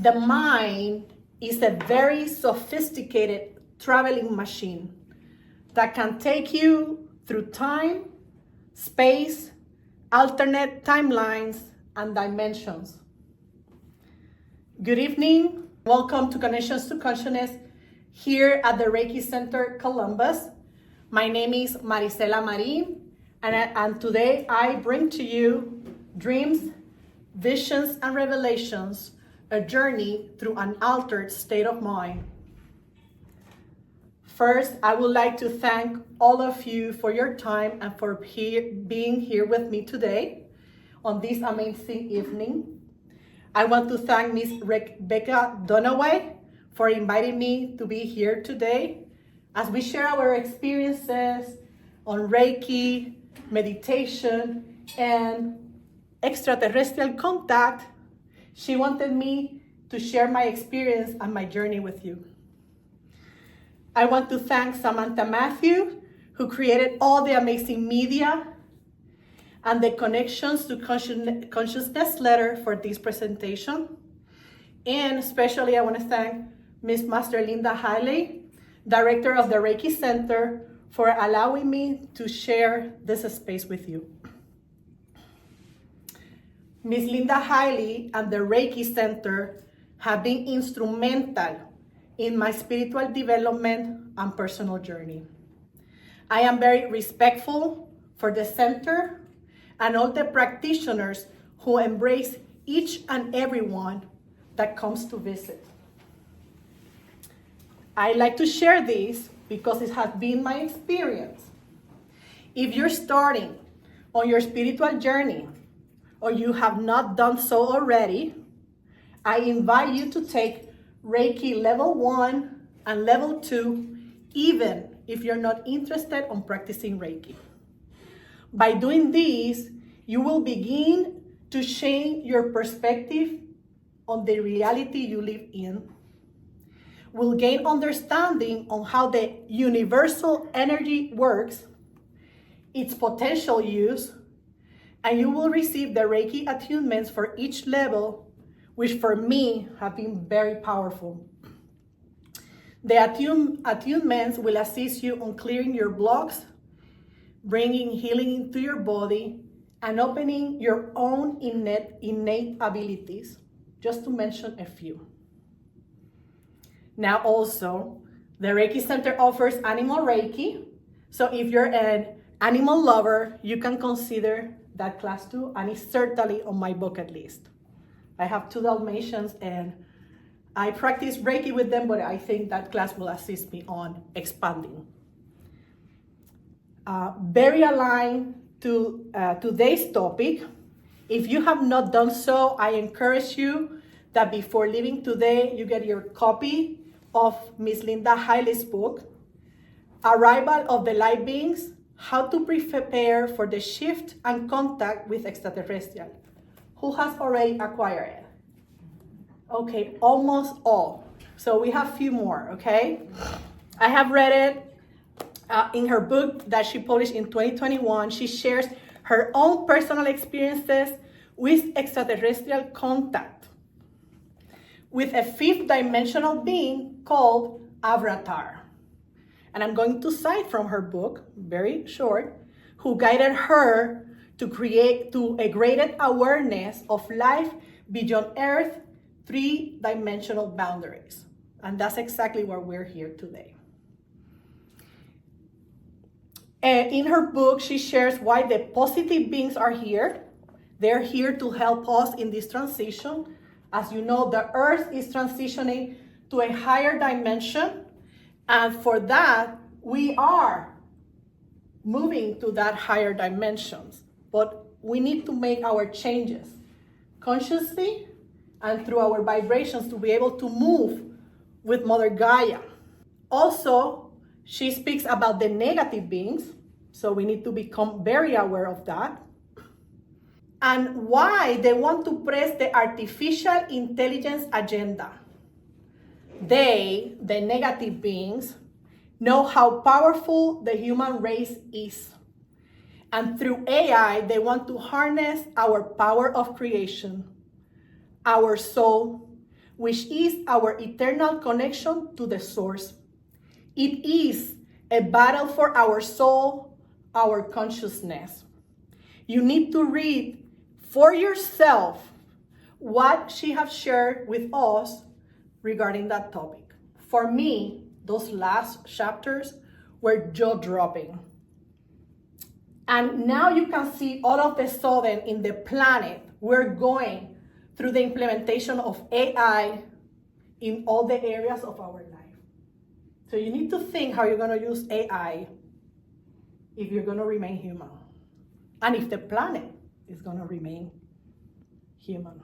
The mind is a very sophisticated traveling machine that can take you through time, space, alternate timelines, and dimensions. Good evening. Welcome to Connections to Consciousness here at the Reiki Center Columbus. My name is Marisela Marin, and today I bring to you dreams, visions, and revelations, a journey through an altered state of mind. First, I would like to thank all of you for your time and for being here with me today on this amazing evening. I want to thank Ms. Rebecca Dunaway for inviting me to be here today as we share our experiences on Reiki, meditation, and extraterrestrial contact. She wanted me to share my experience and my journey with you. I want to thank Samantha Matthew, who created all the amazing media and the Connections to Consciousness letter for this presentation. And especially I want to thank Ms. Master Linda Hiley, Director of the Reiki Center, for allowing me to share this space with you. Ms. Linda Hiley and the Reiki Center have been instrumental in my spiritual development and personal journey. I am very respectful for the center and all the practitioners who embrace each and every one that comes to visit. I like to share this because it has been my experience. If you're starting on your spiritual journey or you have not done so already, I invite you to take Reiki level 1 and level 2, even if you're not interested in practicing Reiki. By doing this, you will begin to change your perspective on the reality you live in. Will gain understanding on how the universal energy works, its potential use, and you will receive the Reiki attunements for each level, which for me have been very powerful. The attunements will assist you on clearing your blocks, bringing healing into your body, and opening your own innate abilities, just to mention a few. Now also, the Reiki Center offers Animal Reiki, so if you're an animal lover, you can consider that class too, and it's certainly on my bucket list. I have 2 Dalmatians and I practice Reiki with them, but I think that class will assist me on expanding. Very aligned to today's topic. If you have not done so, I encourage you that before leaving today, you get your copy of Ms. Linda Hiley's book, Arrival of the Light Beings, How to Prepare for the Shift and Contact with Extraterrestrial. Who has already acquired it? Okay, almost all. So we have a few more, okay? I have read it in her book that she published in 2021. She shares her own personal experiences with extraterrestrial contact with a 5th dimensional being called Avatar. And I'm going to cite from her book, very short, who guided her to a greater awareness of life beyond Earth's 3-dimensional boundaries. And that's exactly why we're here today. In her book, she shares why the positive beings are here. They're here to help us in this transition. As you know, the Earth is transitioning to a higher dimension. And for that, we are moving to that higher dimensions. But we need to make our changes consciously and through our vibrations to be able to move with Mother Gaia. Also, she speaks about the negative beings, so we need to become very aware of that. And why they want to press the artificial intelligence agenda. They, the negative beings, know how powerful the human race is. And through AI, they want to harness our power of creation, our soul, which is our eternal connection to the source. It is a battle for our soul, our consciousness. You need to read for yourself what she has shared with us regarding that topic. For me, those last chapters were jaw-dropping. And now you can see all of a sudden in the planet, we're going through the implementation of AI in all the areas of our life. So you need to think how you're going to use AI if you're going to remain human. And if the planet is going to remain human.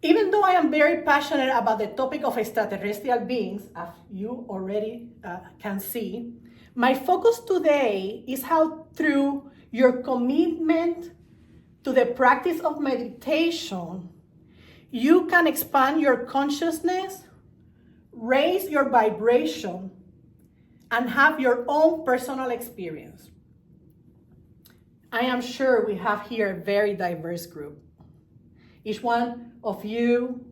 Even though I am very passionate about the topic of extraterrestrial beings, as you already can see, my focus today is how through your commitment to the practice of meditation, you can expand your consciousness, raise your vibration, and have your own personal experience. I am sure we have here a very diverse group. Each one of you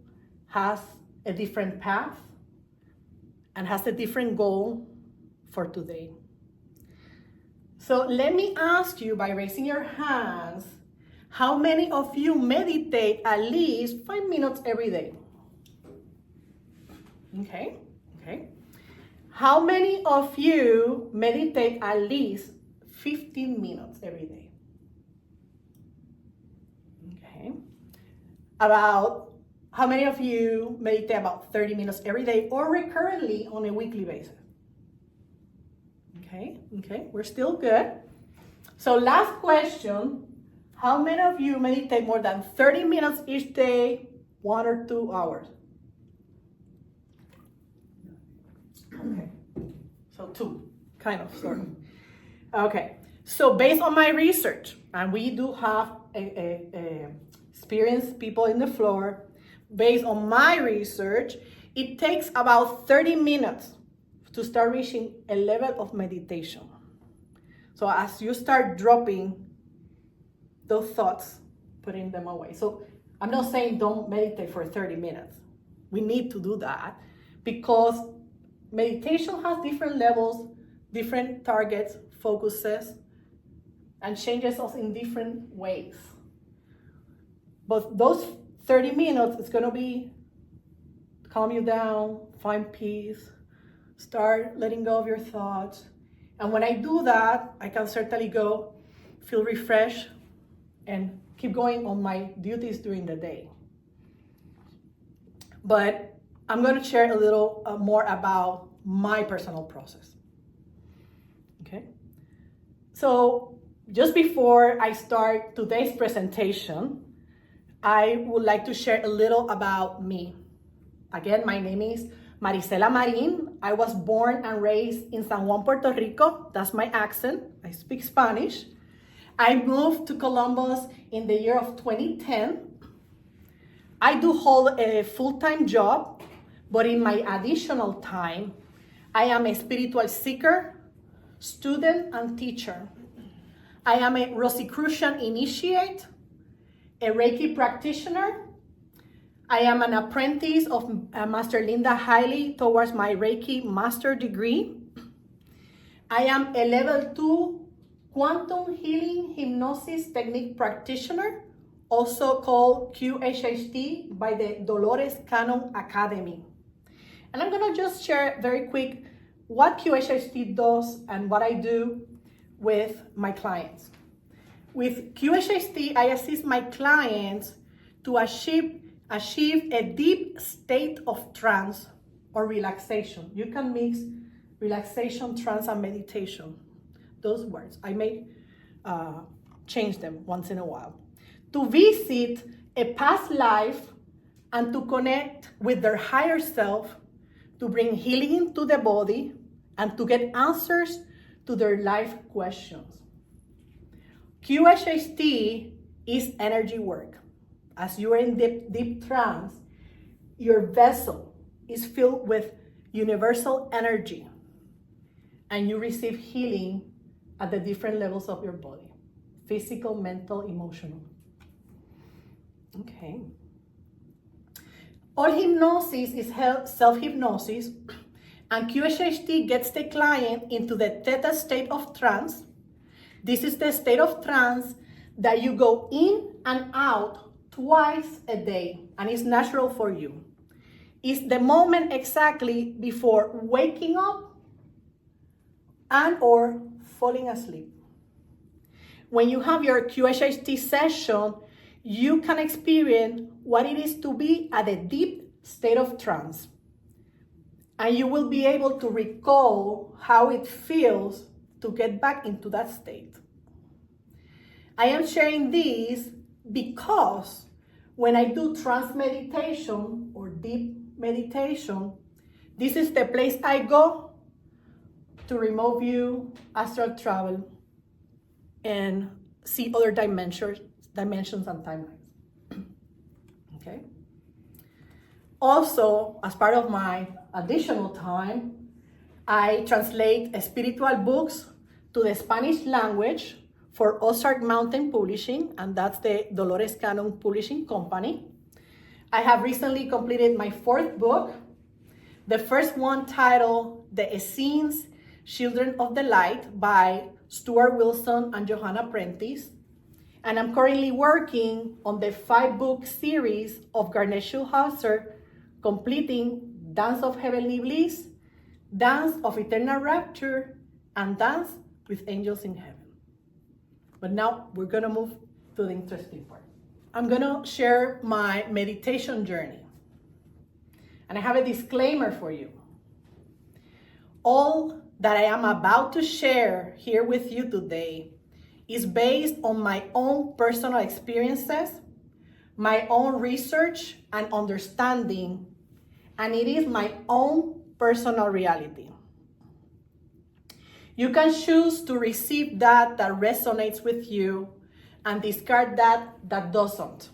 has a different path and has a different goal for today. So let me ask you by raising your hands, how many of you meditate at least 5 minutes every day? Okay. How many of you meditate at least 15 minutes every day? Okay. About how many of you meditate about 30 minutes every day or recurrently on a weekly basis? Okay, we're still good. So last question, how many of you meditate more than 30 minutes each day, 1 or 2 hours? Okay, so 2, kind of, sort of. Okay, so based on my research, and we do have experienced people in the floor, based on my research, it takes about 30 minutes to start reaching a level of meditation. So as you start dropping those thoughts, putting them away. So I'm not saying don't meditate for 30 minutes. We need to do that because meditation has different levels, different targets, focuses, and changes us in different ways. But those 30 minutes is going to be calm you down, find peace, start letting go of your thoughts. And when I do that, I can certainly go feel refreshed and keep going on my duties during the day. But I'm going to share a little more about my personal process. Okay? So just before I start today's presentation, I would like to share a little about me. Again, my name is Marisela Marin. I was born and raised in San Juan, Puerto Rico. That's my accent. I speak Spanish. I moved to Columbus in the year of 2010. I do hold a full-time job, but in my additional time, I am a spiritual seeker, student, and teacher. I am a Rosicrucian initiate, a Reiki practitioner. I am an apprentice of Master Linda Hiley towards my Reiki master degree. I am a level 2 quantum healing hypnosis technique practitioner, also called QHHT by the Dolores Cannon Academy. And I'm gonna just share very quick what QHHT does and what I do with my clients. With QHHT, I assist my clients to achieve a deep state of trance or relaxation. You can mix relaxation, trance, and meditation. Those words, I may change them once in a while. To visit a past life and to connect with their higher self, to bring healing into the body and to get answers to their life questions. QHHT is energy work. As you are in deep trance, your vessel is filled with universal energy and you receive healing at the different levels of your body, physical, mental, emotional. Okay. All hypnosis is self-hypnosis, and QHHT gets the client into the theta state of trance. This is the state of trance that you go in and out twice a day, and it's natural for you. It's the moment exactly before waking up and or falling asleep. When you have your QHHT session, you can experience what it is to be at a deep state of trance. And you will be able to recall how it feels to get back into that state. I am sharing this because when I do trance meditation or deep meditation, this is the place I go to remote view, astral travel, and see other dimensions and timelines. Okay. Also, as part of my additional time, I translate spiritual books to the Spanish language for Ozark Mountain Publishing, and that's the Dolores Cannon Publishing Company. I have recently completed my 4th book, the first one titled The Essenes, Children of the Light by Stuart Wilson and Johanna Prentice. And I'm currently working on the 5-book series of Garnet Schulhauser, completing Dance of Heavenly Bliss, Dance of Eternal Rapture, and Dance with Angels in Heaven. But now we're gonna move to the interesting part. I'm gonna share my meditation journey. And I have a disclaimer for you. All that I am about to share here with you today is based on my own personal experiences, my own research and understanding, and it is my own personal reality. You can choose to receive that resonates with you and discard that doesn't.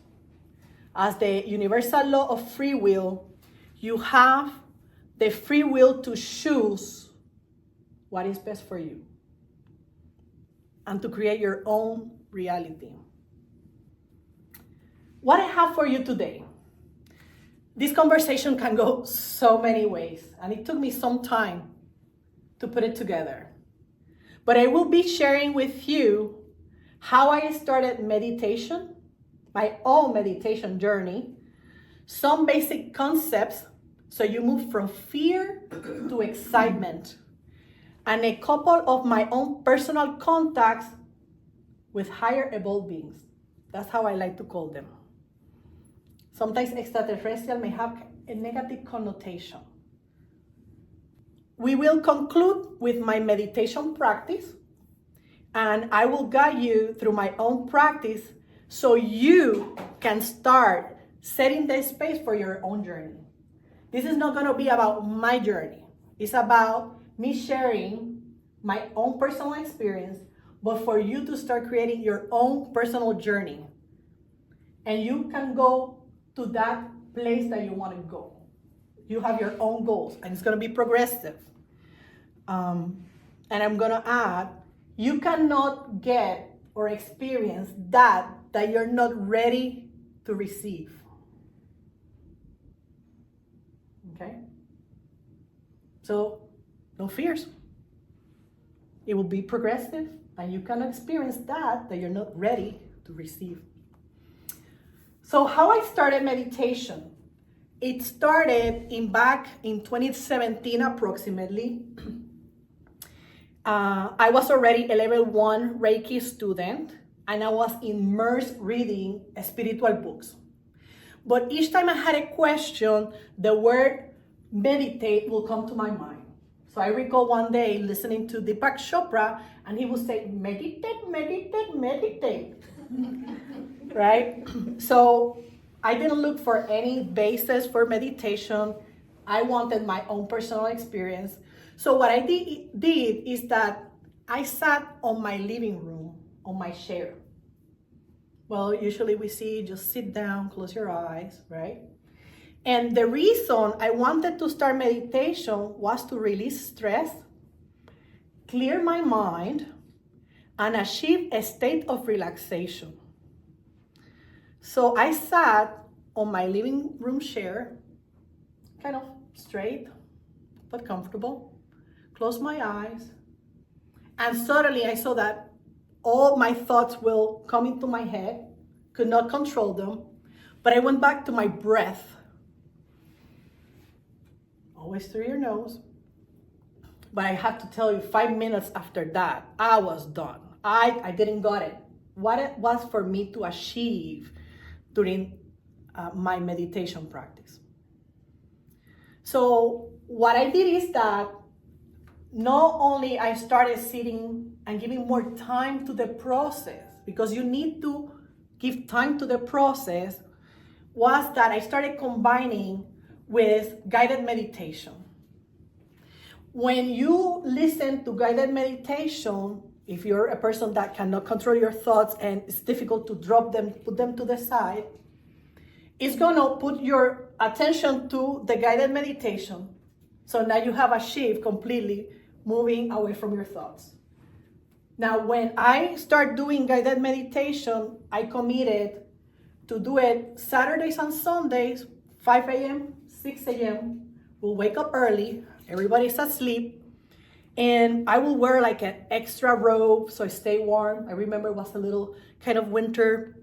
As the universal law of free will, you have the free will to choose what is best for you and to create your own reality. What I have for you today, this conversation can go so many ways, and it took me some time to put it together. But I will be sharing with you how I started meditation, my own meditation journey, some basic concepts so you move from fear to excitement, and a couple of my own personal contacts with higher evolved beings. That's how I like to call them. Sometimes extraterrestrial may have a negative connotation. We will conclude with my meditation practice, and I will guide you through my own practice so you can start setting the space for your own journey. This is not going to be about my journey. It's about me sharing my own personal experience, but for you to start creating your own personal journey. And you can go to that place that you want to go. You have your own goals, and it's going to be progressive. And I'm going to add, you cannot get or experience that you're not ready to receive. Okay? So, no fears. It will be progressive, and you can experience that you're not ready to receive. So, how I started meditation? It started back in 2017 approximately. I was already a level 1 Reiki student, and I was immersed reading spiritual books. But each time I had a question, the word meditate will come to my mind. So I recall one day listening to Deepak Chopra, and he would say, meditate, meditate, meditate. Right? So I didn't look for any basis for meditation. I wanted my own personal experience. So what I did is that I sat on my living room, on my chair. Well, usually we see just sit down, close your eyes, right? And the reason I wanted to start meditation was to release stress, clear my mind, and achieve a state of relaxation. So I sat on my living room chair kind of straight, but comfortable. Closed my eyes. And suddenly I saw that all my thoughts will come into my head, could not control them. But I went back to my breath. Always through your nose. But I have to tell you, 5 minutes after that, I was done. I didn't got it. What it was for me to achieve during my meditation practice. So what I did is that not only I started sitting and giving more time to the process, because you need to give time to the process, was that I started combining with guided meditation. When you listen to guided meditation, if you're a person that cannot control your thoughts and it's difficult to drop them, put them to the side, it's gonna put your attention to the guided meditation. So now you have achieved completely moving away from your thoughts. Now, when I start doing guided meditation, I committed to do it Saturdays and Sundays, 5 a.m., 6 a.m. We'll wake up early, everybody's asleep, and I will wear like an extra robe so I stay warm. I remember it was a little kind of winter.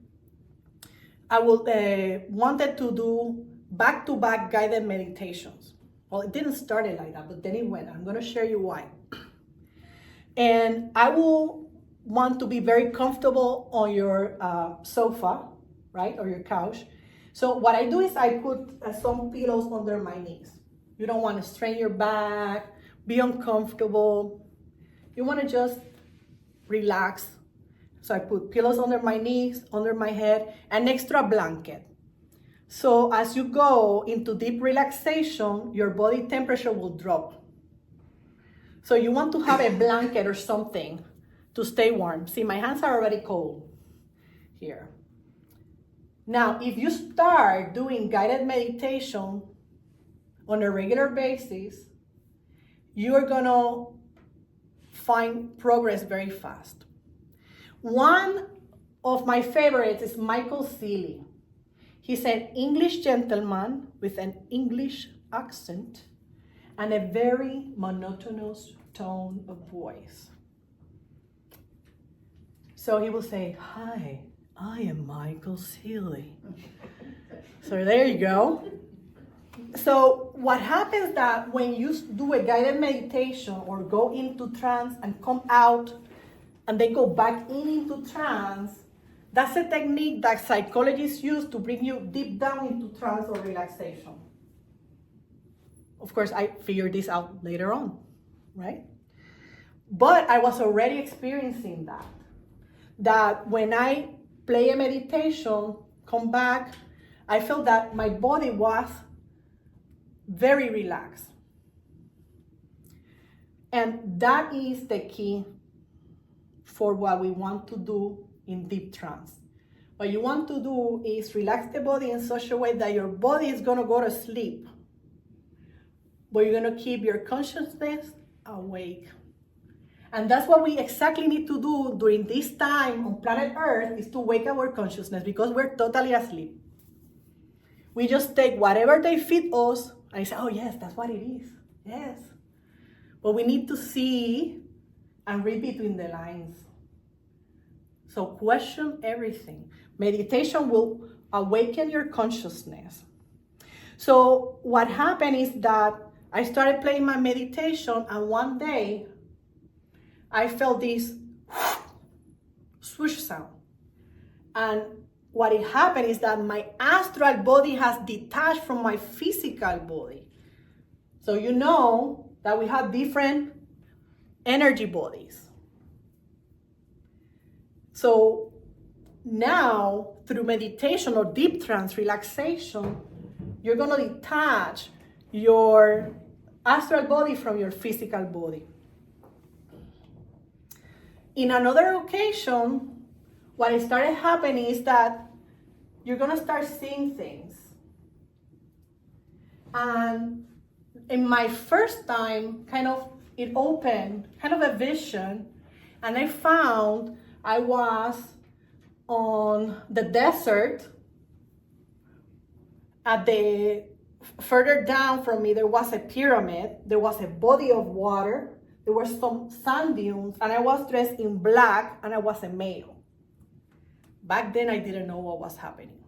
I wanted to do back-to-back guided meditations. Well, it didn't start it like that, but then it went. I'm gonna share you why. And I will want to be very comfortable on your sofa, right, or your couch. So what I do is I put some pillows under my knees. You don't want to strain your back, be uncomfortable. You want to just relax. So I put pillows under my knees, under my head, an extra blanket. So as you go into deep relaxation, your body temperature will drop. So you want to have a blanket or something to stay warm. See, my hands are already cold here. Now, if you start doing guided meditation on a regular basis, you're gonna find progress very fast. One of my favorites is Michael Seeley. He's an English gentleman with an English accent and a very monotonous tone of voice. So he will say, "Hi, I am Michael Seeley." So there you go. So what happens that when you do a guided meditation or go into trance and come out and then go back into trance, that's a technique that psychologists use to bring you deep down into trance or relaxation. Of course, I figured this out later on, right? But I was already experiencing that when I play a meditation, come back, I felt that my body was very relaxed. And that is the key for what we want to do in deep trance. What you want to do is relax the body in such a way that your body is going to go to sleep, but you're going to keep your consciousness awake. And that's what we exactly need to do during this time on planet Earth, is to wake our consciousness, because we're totally asleep. We just take whatever they feed us and say, "Oh yes, that's what it is." Yes. But we need to see and read between the lines. So question everything. Meditation will awaken your consciousness. So what happened is that I started playing my meditation, and one day I felt this swoosh sound. And what it happened is that my astral body has detached from my physical body. So you know that we have different energy bodies. So now, through meditation or deep trance relaxation, you're going to detach your astral body from your physical body. In another occasion, what started happening is that you're going to start seeing things. And in my first time, it opened, kind of a vision, and I found I was on the desert at the further down from me, there was a pyramid, there was a body of water, there were some sand dunes, and I was dressed in black, and I was a male. Back then, I didn't know what was happening.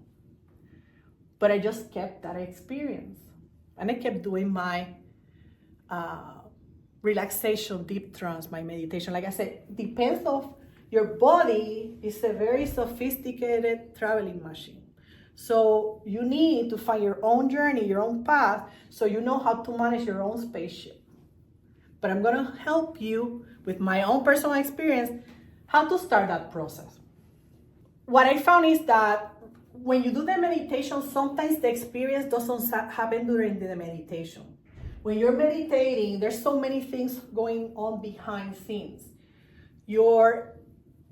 But I just kept that experience. And I kept doing my relaxation, deep trance, my meditation. Like I said, depends on your body. Is a very sophisticated traveling machine. So you need to find your own journey, your own path, so you know how to manage your own spaceship. But I'm gonna help you with my own personal experience, how to start that process. What I found is that when you do the meditation, sometimes the experience doesn't happen during the meditation. When you're meditating, there's so many things going on behind scenes. You're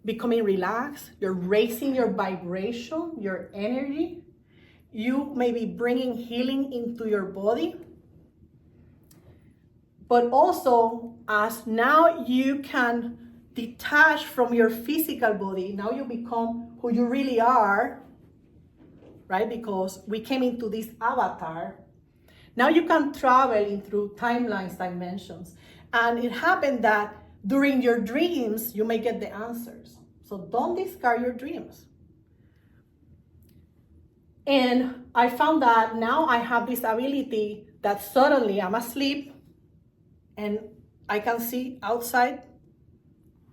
becoming relaxed, you're raising your vibration, your energy. You may be bringing healing into your body. But also, as now you can detach from your physical body, now you become who you really are, right? Because we came into this avatar. Now you can travel in through timelines, dimensions. And it happened that during your dreams, you may get the answers. So don't discard your dreams. And I found that now I have this ability that suddenly I'm asleep and I can see outside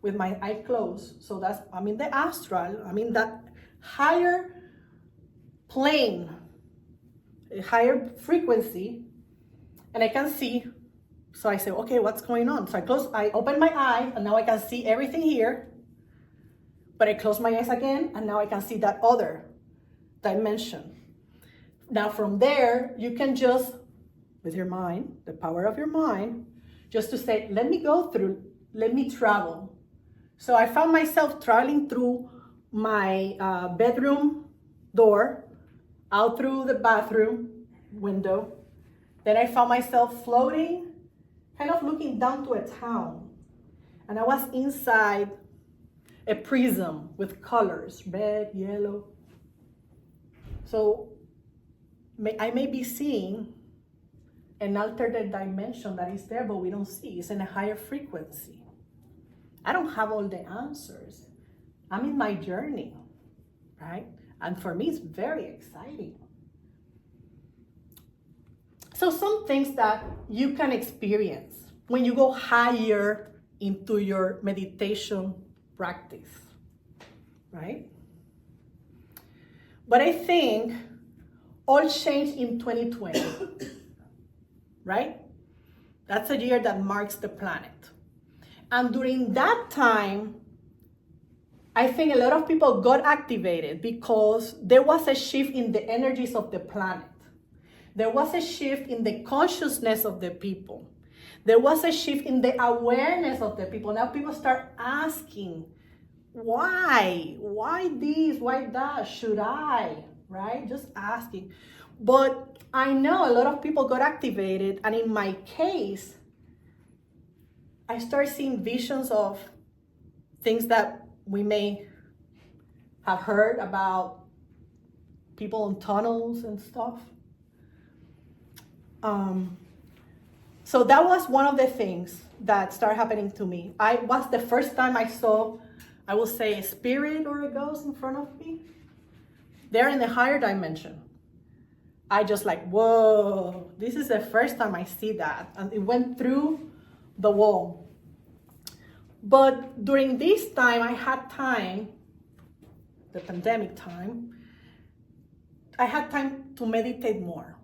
with my eye closed. So I'm in the astral, I'm in that higher plane, a higher frequency, and I can see. So I say, okay, what's going on? So I open my eyes, and now I can see everything here. But I close my eyes again, and now I can see that other dimension. Now from there, you can just, with your mind, the power of your mind, just to say, let me go through, let me travel. So I found myself traveling through my bedroom door, out through the bathroom window. Then I found myself floating, kind of looking down to a town. And I was inside a prism with colors, red, yellow. So I may be seeing an altered dimension that is there, but we don't see. It's in a higher frequency. I don't have all the answers. I'm in my journey, right? And for me, it's very exciting. So some things that you can experience when you go higher into your meditation practice, right? But I think all changed in 2020, right? That's a year that marks the planet. And during that time, I think a lot of people got activated because there was a shift in the energies of the planet. There was a shift in the consciousness of the people. There was a shift in the awareness of the people. Now people start asking, why? Why this? Why that? Should I? Right? Just asking. But I know a lot of people got activated, and in my case, I started seeing visions of things that we may have heard about, people in tunnels and stuff. So that was one of the things that started happening to me. It was the first time I saw, I will say, a spirit or a ghost in front of me. They're in a higher dimension. I just like, whoa, this is the first time I see that. And it went through the wall. But during this time, I had time, the pandemic time, I had time to meditate more.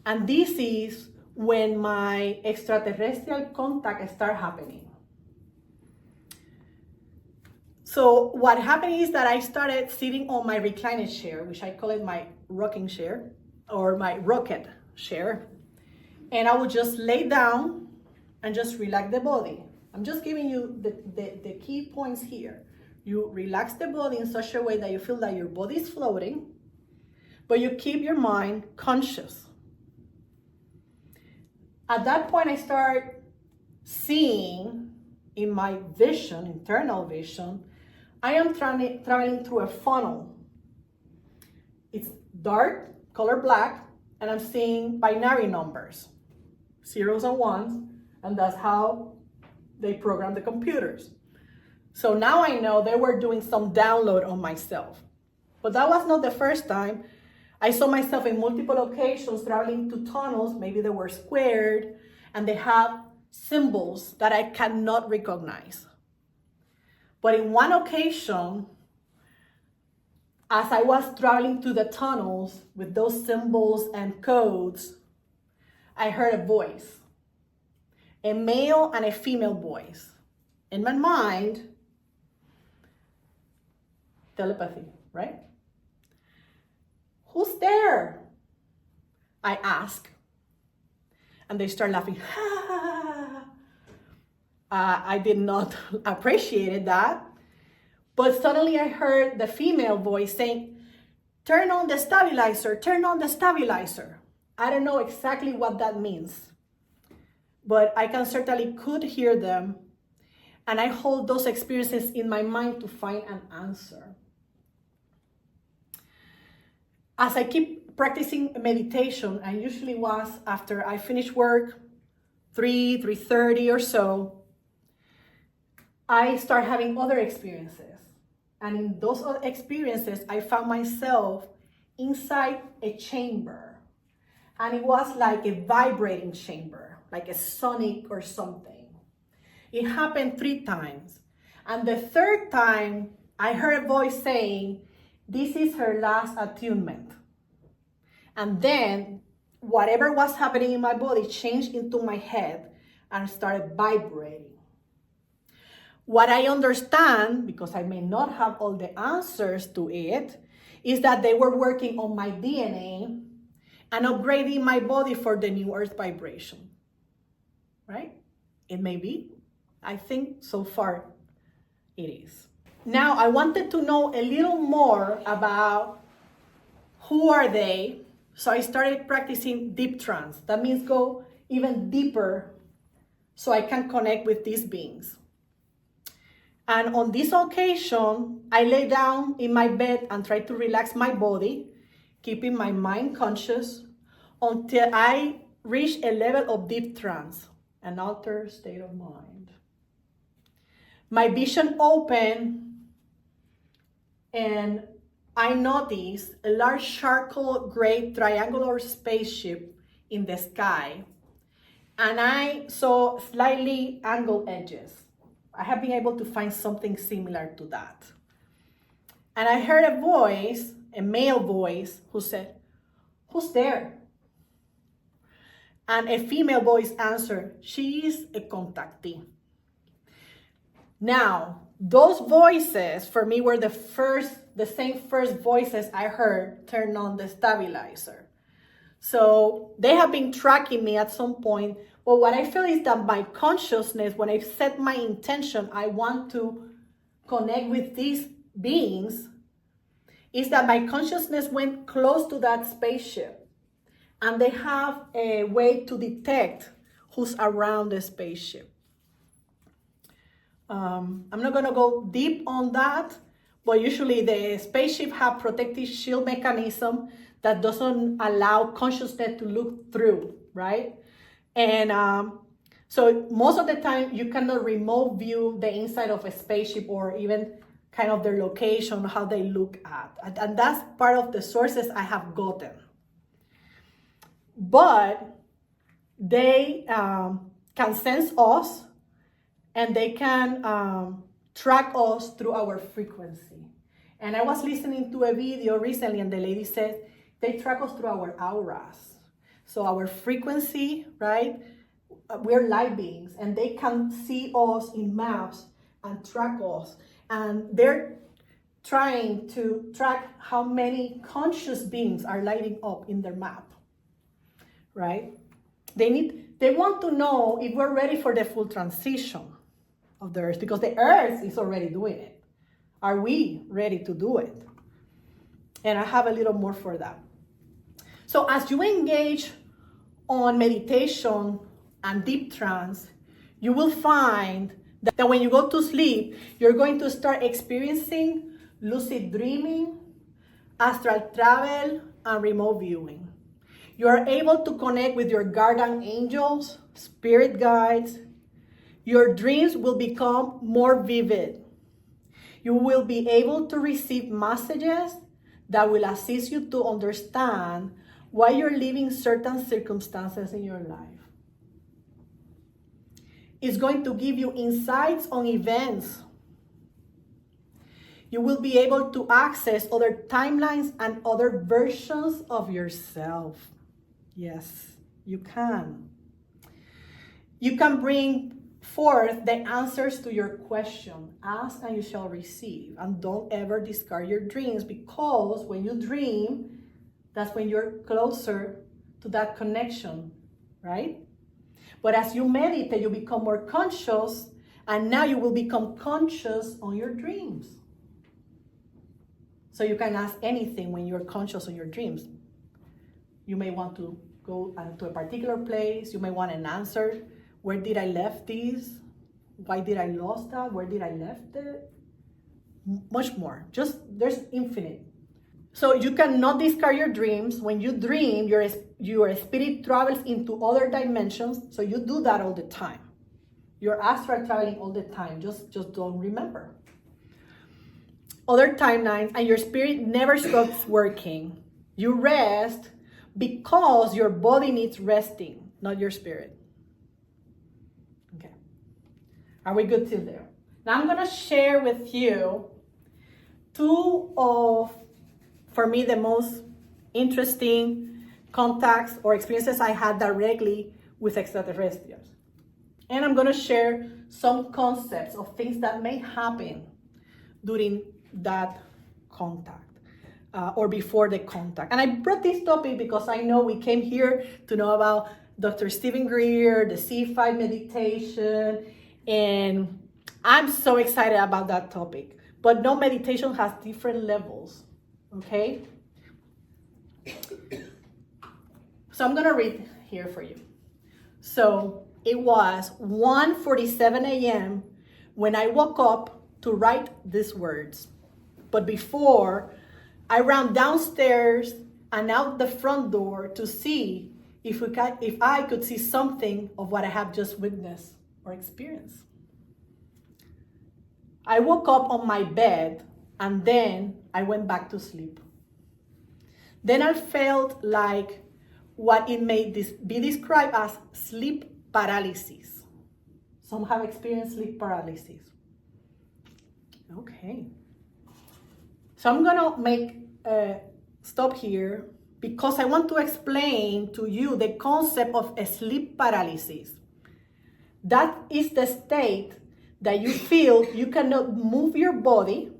And this is when my extraterrestrial contact started happening. So what happened is that I started sitting on my recliner chair, which I call it my rocking chair, or my rocket chair. And I would just lay down and just relax the body. I'm just giving you the key points here. You relax the body in such a way that you feel that your body is floating, but you keep your mind conscious. At that point, I start seeing in my vision, internal vision, I am traveling through a funnel. It's dark, color black, and I'm seeing binary numbers, zeros and ones, and that's how they program the computers. So now I know they were doing some download on myself. But that was not the first time. I saw myself in multiple occasions traveling to tunnels, maybe they were squared, and they have symbols that I cannot recognize. But in one occasion, as I was traveling to the tunnels with those symbols and codes, I heard a voice, a male and a female voice. In my mind, telepathy, right? Who's there? I ask. And they start laughing. I did not appreciate that. But suddenly I heard the female voice saying, turn on the stabilizer, turn on the stabilizer. I don't know exactly what that means, but I can certainly could hear them. And I hold those experiences in my mind to find an answer. As I keep practicing meditation, and usually was after I finish work, 3:30 or so, I start having other experiences. And in those other experiences, I found myself inside a chamber. And it was like a vibrating chamber, like a sonic or something. It happened 3 times. And the third time, I heard a voice saying, this is her last attunement. And then whatever was happening in my body changed into my head and started vibrating. What I understand, because I may not have all the answers to it, is that they were working on my DNA and upgrading my body for the new earth vibration, right? It may be. I think so far it is. Now, I wanted to know a little more about who are they. So I started practicing deep trance. That means go even deeper so I can connect with these beings. And on this occasion, I lay down in my bed and try to relax my body, keeping my mind conscious until I reach a level of deep trance, an altered state of mind. My vision opened and I noticed a large charcoal gray triangular spaceship in the sky, and I saw slightly angled edges. I have been able to find something similar to that. And I heard a voice, a male voice, who said, who's there? And a female voice answered, she is a contactee. Now, those voices for me were the same first voices I heard turn on the stabilizer. So they have been tracking me at some point. But what I feel is that my consciousness, when I set my intention, I want to connect with these beings, is that my consciousness went close to that spaceship. And they have a way to detect who's around the spaceship. I'm not going to go deep on that, but usually the spaceship have protective shield mechanism that doesn't allow consciousness to look through, right? And so most of the time you cannot remote view the inside of a spaceship or even kind of their location, how they look at. And that's part of the sources I have gotten. But they can sense us and they can track us through our frequency. And I was listening to a video recently and the lady said, they track us through our auras. So our frequency, right? We're light beings and they can see us in maps and track us. And they're trying to track how many conscious beings are lighting up in their map, right? They want to know if we're ready for the full transition of the earth, because the earth is already doing it. Are we ready to do it? And I have a little more for that. So as you engage on meditation and deep trance, you will find that when you go to sleep, you're going to start experiencing lucid dreaming, astral travel, and remote viewing. You are able to connect with your guardian angels, spirit guides. Your dreams will become more vivid. You will be able to receive messages that will assist you to understand why you're living certain circumstances in your life. It's going to give you insights on events. You will be able to access other timelines and other versions of yourself. Yes, you can. You can bring forth the answers to your question. Ask and you shall receive. And don't ever discard your dreams, because when you dream, that's when you're closer to that connection, right? But as you meditate, you become more conscious, and now you will become conscious on your dreams. So you can ask anything when you're conscious on your dreams. You may want to go to a particular place. You may want an answer. Where did I left this? Why did I lost that? Where did I left it? Much more. Just, there's infinite. So you cannot discard your dreams. When you dream, your spirit travels into other dimensions. So you do that all the time. You're astral traveling all the time. Just don't remember. Other timelines, and your spirit never stops working. You rest because your body needs resting, not your spirit. Okay. Are we good till there? Now I'm going to share with you two of, for me, the most interesting contacts or experiences I had directly with extraterrestrials. And I'm going to share some concepts of things that may happen during that contact or before the contact. And I brought this topic because I know we came here to know about Dr. Stephen Greer, the C5 meditation, and I'm so excited about that topic. But no, meditation has different levels, okay? So I'm gonna read here for you. So it was 1:47 a.m. when I woke up to write these words. But before, I ran downstairs and out the front door to see if I could see something of what I have just witnessed or experienced. I woke up on my bed and then I went back to sleep. Then I felt like what it may be described as sleep paralysis. Some have experienced sleep paralysis. Okay. So I'm gonna make a stop here because I want to explain to you the concept of a sleep paralysis. That is the state that you feel you cannot move your body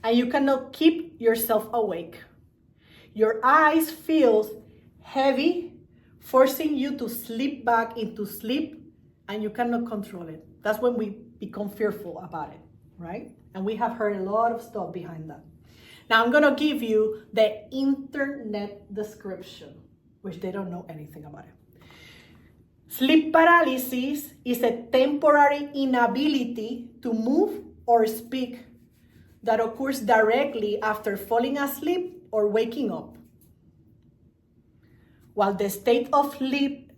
and you cannot keep yourself awake. Your eyes feel heavy, forcing you to slip back into sleep, and you cannot control it. That's when we become fearful about it, right? And we have heard a lot of stuff behind that. Now I'm gonna give you the internet description, which they don't know anything about it. Sleep paralysis is a temporary inability to move or speak that occurs directly after falling asleep or waking up. While the state of sleep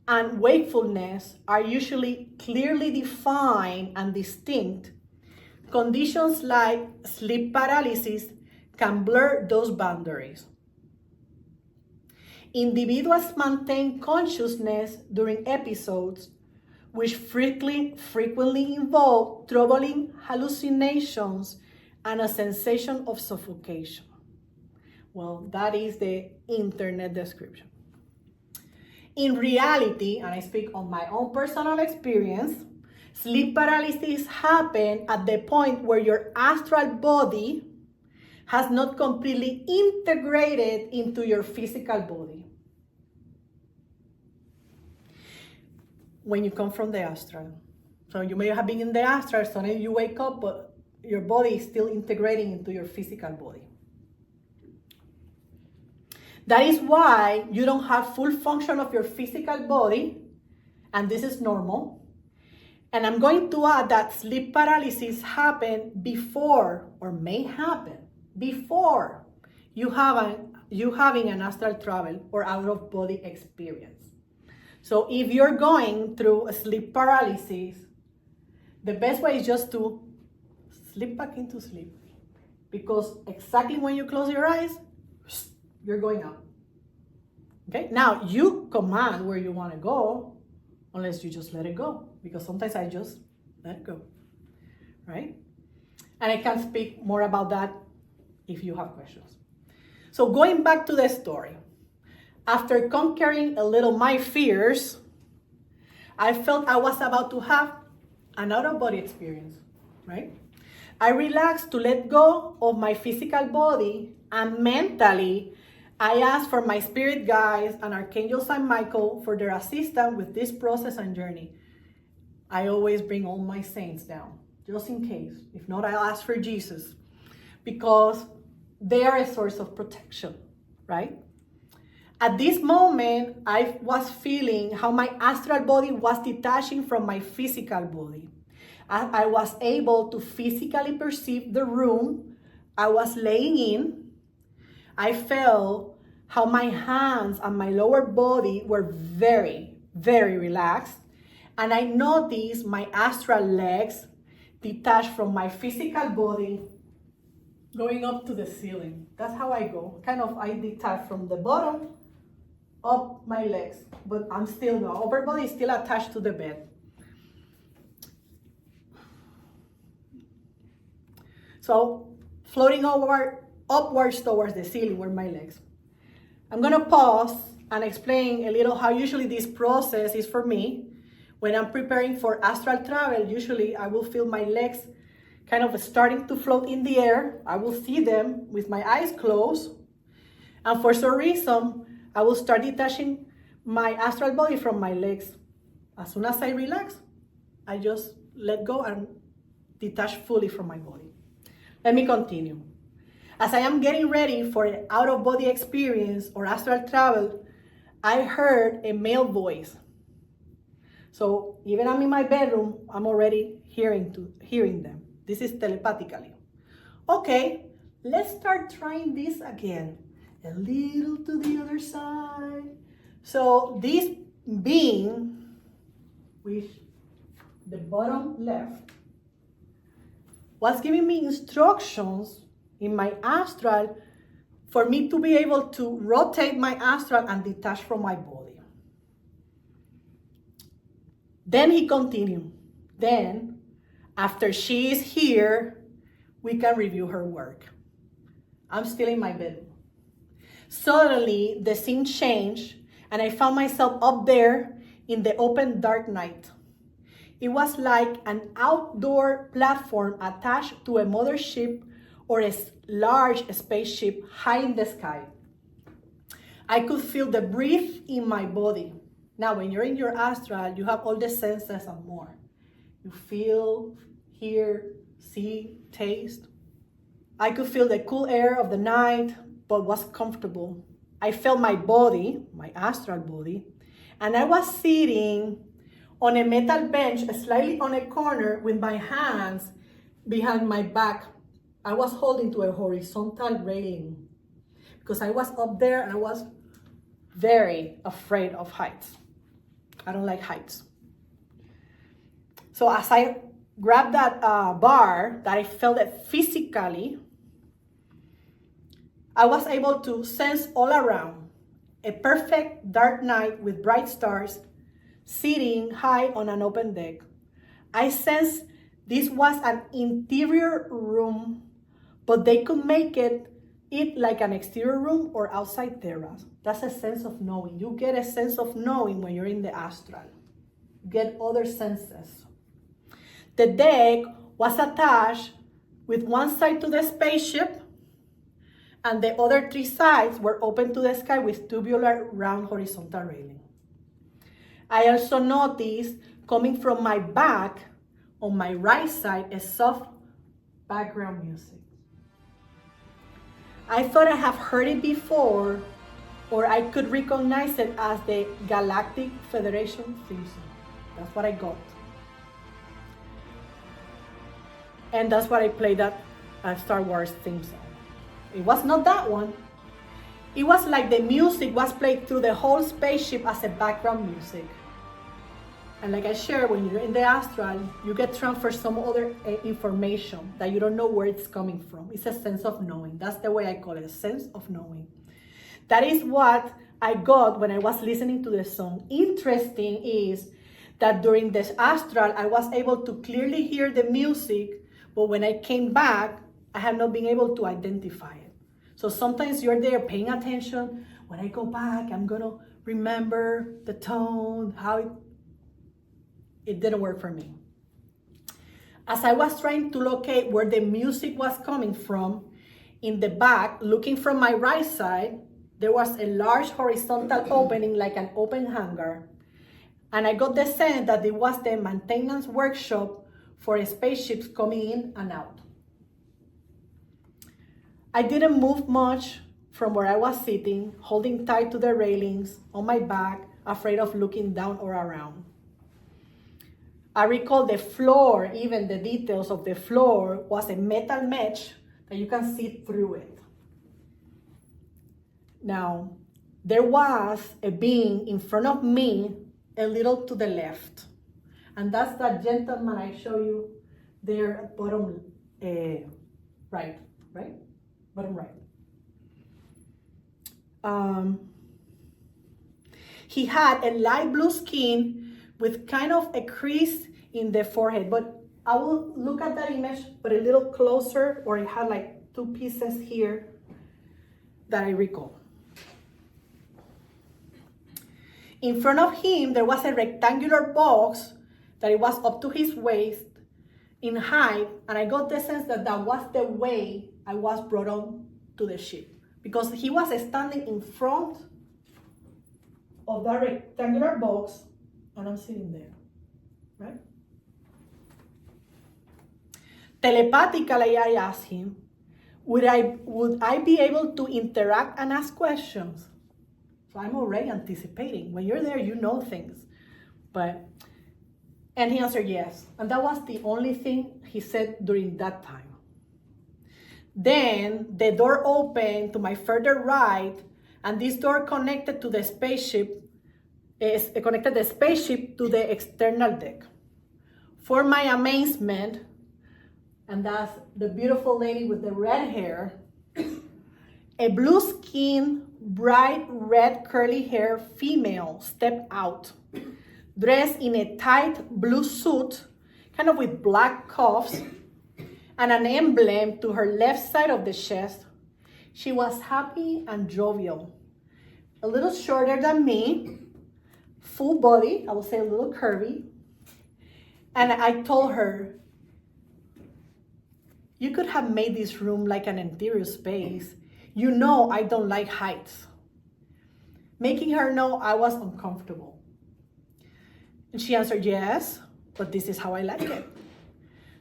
and wakefulness are usually clearly defined and distinct, conditions like sleep paralysis can blur those boundaries. Individuals maintain consciousness during episodes which frequently involve troubling hallucinations and a sensation of suffocation. Well, that is the internet description. In reality, and I speak on my own personal experience, sleep paralysis happens at the point where your astral body has not completely integrated into your physical body. When you come from the astral. So you may have been in the astral, so then you wake up, but your body is still integrating into your physical body. That is why you don't have full function of your physical body, and this is normal. And I'm going to add that sleep paralysis happens before, or may happen, before you have you having an astral travel or out-of-body experience. So if you're going through a sleep paralysis, the best way is just to slip back into sleep. Because exactly when you close your eyes, you're going out. Okay? Now, you command where you want to go, unless you just let it go. Because sometimes I just let it go. Right? And I can speak more about that if you have questions. So going back to the story. After conquering a little my fears, I felt I was about to have an out-of-body experience, right? I relaxed to let go of my physical body, and mentally, I asked for my spirit guides and Archangel Saint Michael for their assistance with this process and journey. I always bring all my saints down, just in case. If not, I'll ask for Jesus, because they are a source of protection, right? At this moment, I was feeling how my astral body was detaching from my physical body. I was able to physically perceive the room I was laying in. I felt how my hands and my lower body were very, very relaxed. And I noticed my astral legs detached from my physical body, going up to the ceiling. That's how I go. I detach from the bottom up my legs, but I'm still, the upper body is still attached to the bed. So floating upwards towards the ceiling were my legs. I'm gonna pause and explain a little how usually this process is for me. When I'm preparing for astral travel, usually I will feel my legs kind of starting to float in the air. I will see them with my eyes closed. And for some reason, I will start detaching my astral body from my legs. As soon as I relax, I just let go and detach fully from my body. Let me continue. As I am getting ready for an out-of-body experience or astral travel, I heard a male voice. So even I'm in my bedroom, I'm already hearing them. This is telepathically. Okay, let's start trying this again. A little to the other side. So this being, with the bottom left, was giving me instructions in my astral for me to be able to rotate my astral and detach from my body. Then he continued. Then, after she is here, we can review her work. I'm still in my bedroom. Suddenly, the scene changed, and I found myself up there in the open dark night. It was like an outdoor platform attached to a mothership or a large spaceship high in the sky. I could feel the breath in my body. Now, when you're in your astral, you have all the senses and more. You feel, hear, see, taste. I could feel the cool air of the night, but was comfortable. I felt my body, my astral body, and I was sitting on a metal bench, slightly on a corner with my hands behind my back. I was holding to a horizontal railing because I was up there and I was very afraid of heights. I don't like heights. So as I grabbed that bar, that I felt it physically, I was able to sense all around a perfect dark night with bright stars, sitting high on an open deck. I sensed this was an interior room, but they could make it like an exterior room or outside terrace. That's a sense of knowing. You get a sense of knowing when you're in the astral. You get other senses. The deck was attached with one side to the spaceship, and the other three sides were open to the sky with tubular round horizontal railing. I also noticed coming from my back on my right side a soft background music. I thought I have heard it before, or I could recognize it as the Galactic Federation theme song. That's what I got. And that's what I played that Star Wars theme song. It was not that one. It was like the music was played through the whole spaceship as a background music. And like I shared, when you're in the astral, you get transferred some other information that you don't know where it's coming from. It's a sense of knowing. That's the way I call it, a sense of knowing. That is what I got when I was listening to the song. Interesting is that during this astral, I was able to clearly hear the music, but when I came back, I had not been able to identify it. So sometimes you're there paying attention. When I go back, I'm gonna remember the tone, how it didn't work for me. As I was trying to locate where the music was coming from, in the back, looking from my right side, there was a large horizontal opening like an open hangar. And I got the sense that it was the maintenance workshop for spaceships coming in and out. I didn't move much from where I was sitting, holding tight to the railings on my back, afraid of looking down or around. I recall the floor, even the details of the floor, was a metal mesh that you can see through it. Now, there was a being in front of me, a little to the left. And that's that gentleman I show you there at bottom right? Bottom right. He had a light blue skin with kind of a crease in the forehead, but I will look at that image, but a little closer, or it had like two pieces here that I recall. In front of him, there was a rectangular box that it was up to his waist in height, and I got the sense that that was the way I was brought on to the ship, because he was standing in front of that rectangular box, and I'm sitting there, right? Telepathically, I asked him, would I be able to interact and ask questions? So I'm already anticipating. When you're there, you know things. And he answered yes. And that was the only thing he said during that time. Then the door opened to my further right, and this door connected to the spaceship, connected the spaceship to the external deck. For my amazement, and that's the beautiful lady with the red hair, a blue-skinned, bright red curly hair female stepped out, dressed in a tight blue suit, kind of with black cuffs, and an emblem to her left side of the chest. She was happy and jovial, a little shorter than me, full body, I would say a little curvy. And I told her, you could have made this room like an interior space. You know I don't like heights. Making her know I was uncomfortable. And she answered, yes, but this is how I like it.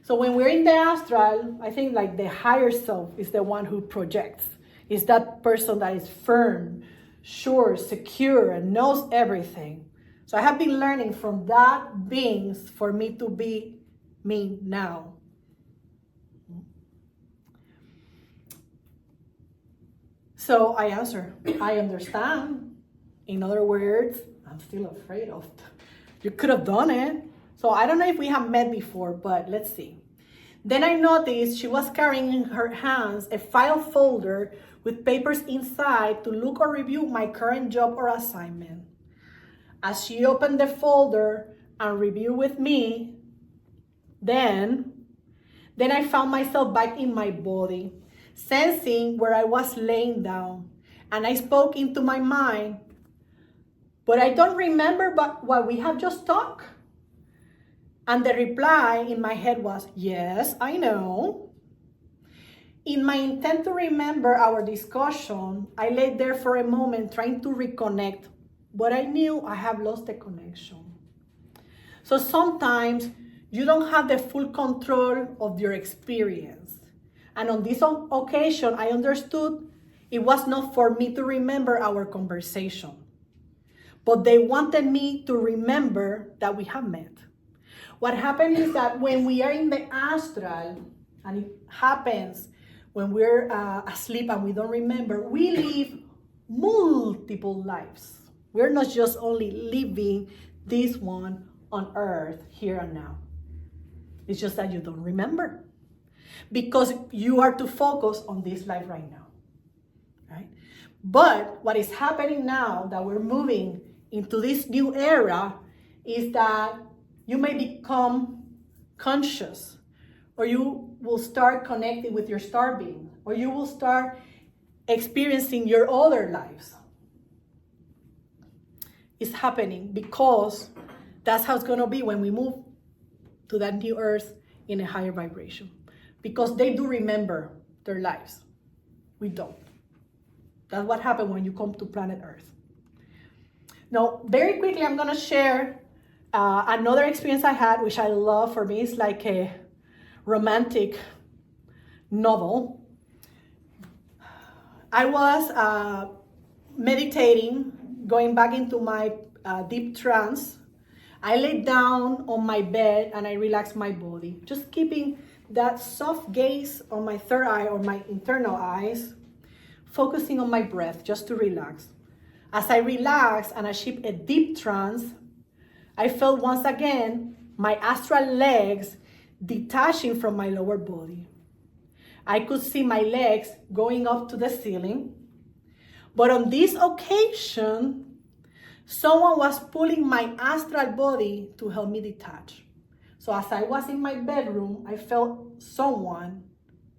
So when we're in the astral, I think like the higher self is the one who projects. It's that person that is firm, sure, secure, and knows everything. So I have been learning from that beings for me to be me now. So I answer, I understand. In other words, I'm still afraid of it. You could have done it. So I don't know if we have met before, but let's see. Then I noticed she was carrying in her hands a file folder with papers inside to look or review my current job or assignment. As she opened the folder and reviewed with me, then I found myself back in my body, sensing where I was laying down, and I spoke into my mind, but I don't remember what we have just talked. And the reply in my head was, yes, I know. In my intent to remember our discussion, I lay there for a moment trying to reconnect, but I knew I have lost the connection. So sometimes you don't have the full control of your experience. And on this occasion, I understood it was not for me to remember our conversation, but they wanted me to remember that we have met. What happened is that when we are in the astral, and it happens when we're asleep and we don't remember, we live multiple lives. We're not just only living this one on earth here and now. It's just that you don't remember because you are to focus on this life right now, right? But what is happening now that we're moving into this new era is that you may become conscious, or you will start connecting with your star being, or you will start experiencing your other lives. It's happening because that's how it's going to be when we move to that new earth in a higher vibration. Because they do remember their lives. We don't. That's what happened when you come to planet Earth. Now, very quickly, I'm going to share another experience I had, which I love. For me, it's like a romantic novel. I was meditating, going back into my deep trance. I laid down on my bed and I relaxed my body, just keeping that soft gaze on my third eye or my internal eyes, focusing on my breath just to relax. As I relaxed and achieved a deep trance, I felt once again my astral legs detaching from my lower body. I could see my legs going up to the ceiling, but on this occasion, someone was pulling my astral body to help me detach. So as I was in my bedroom, I felt someone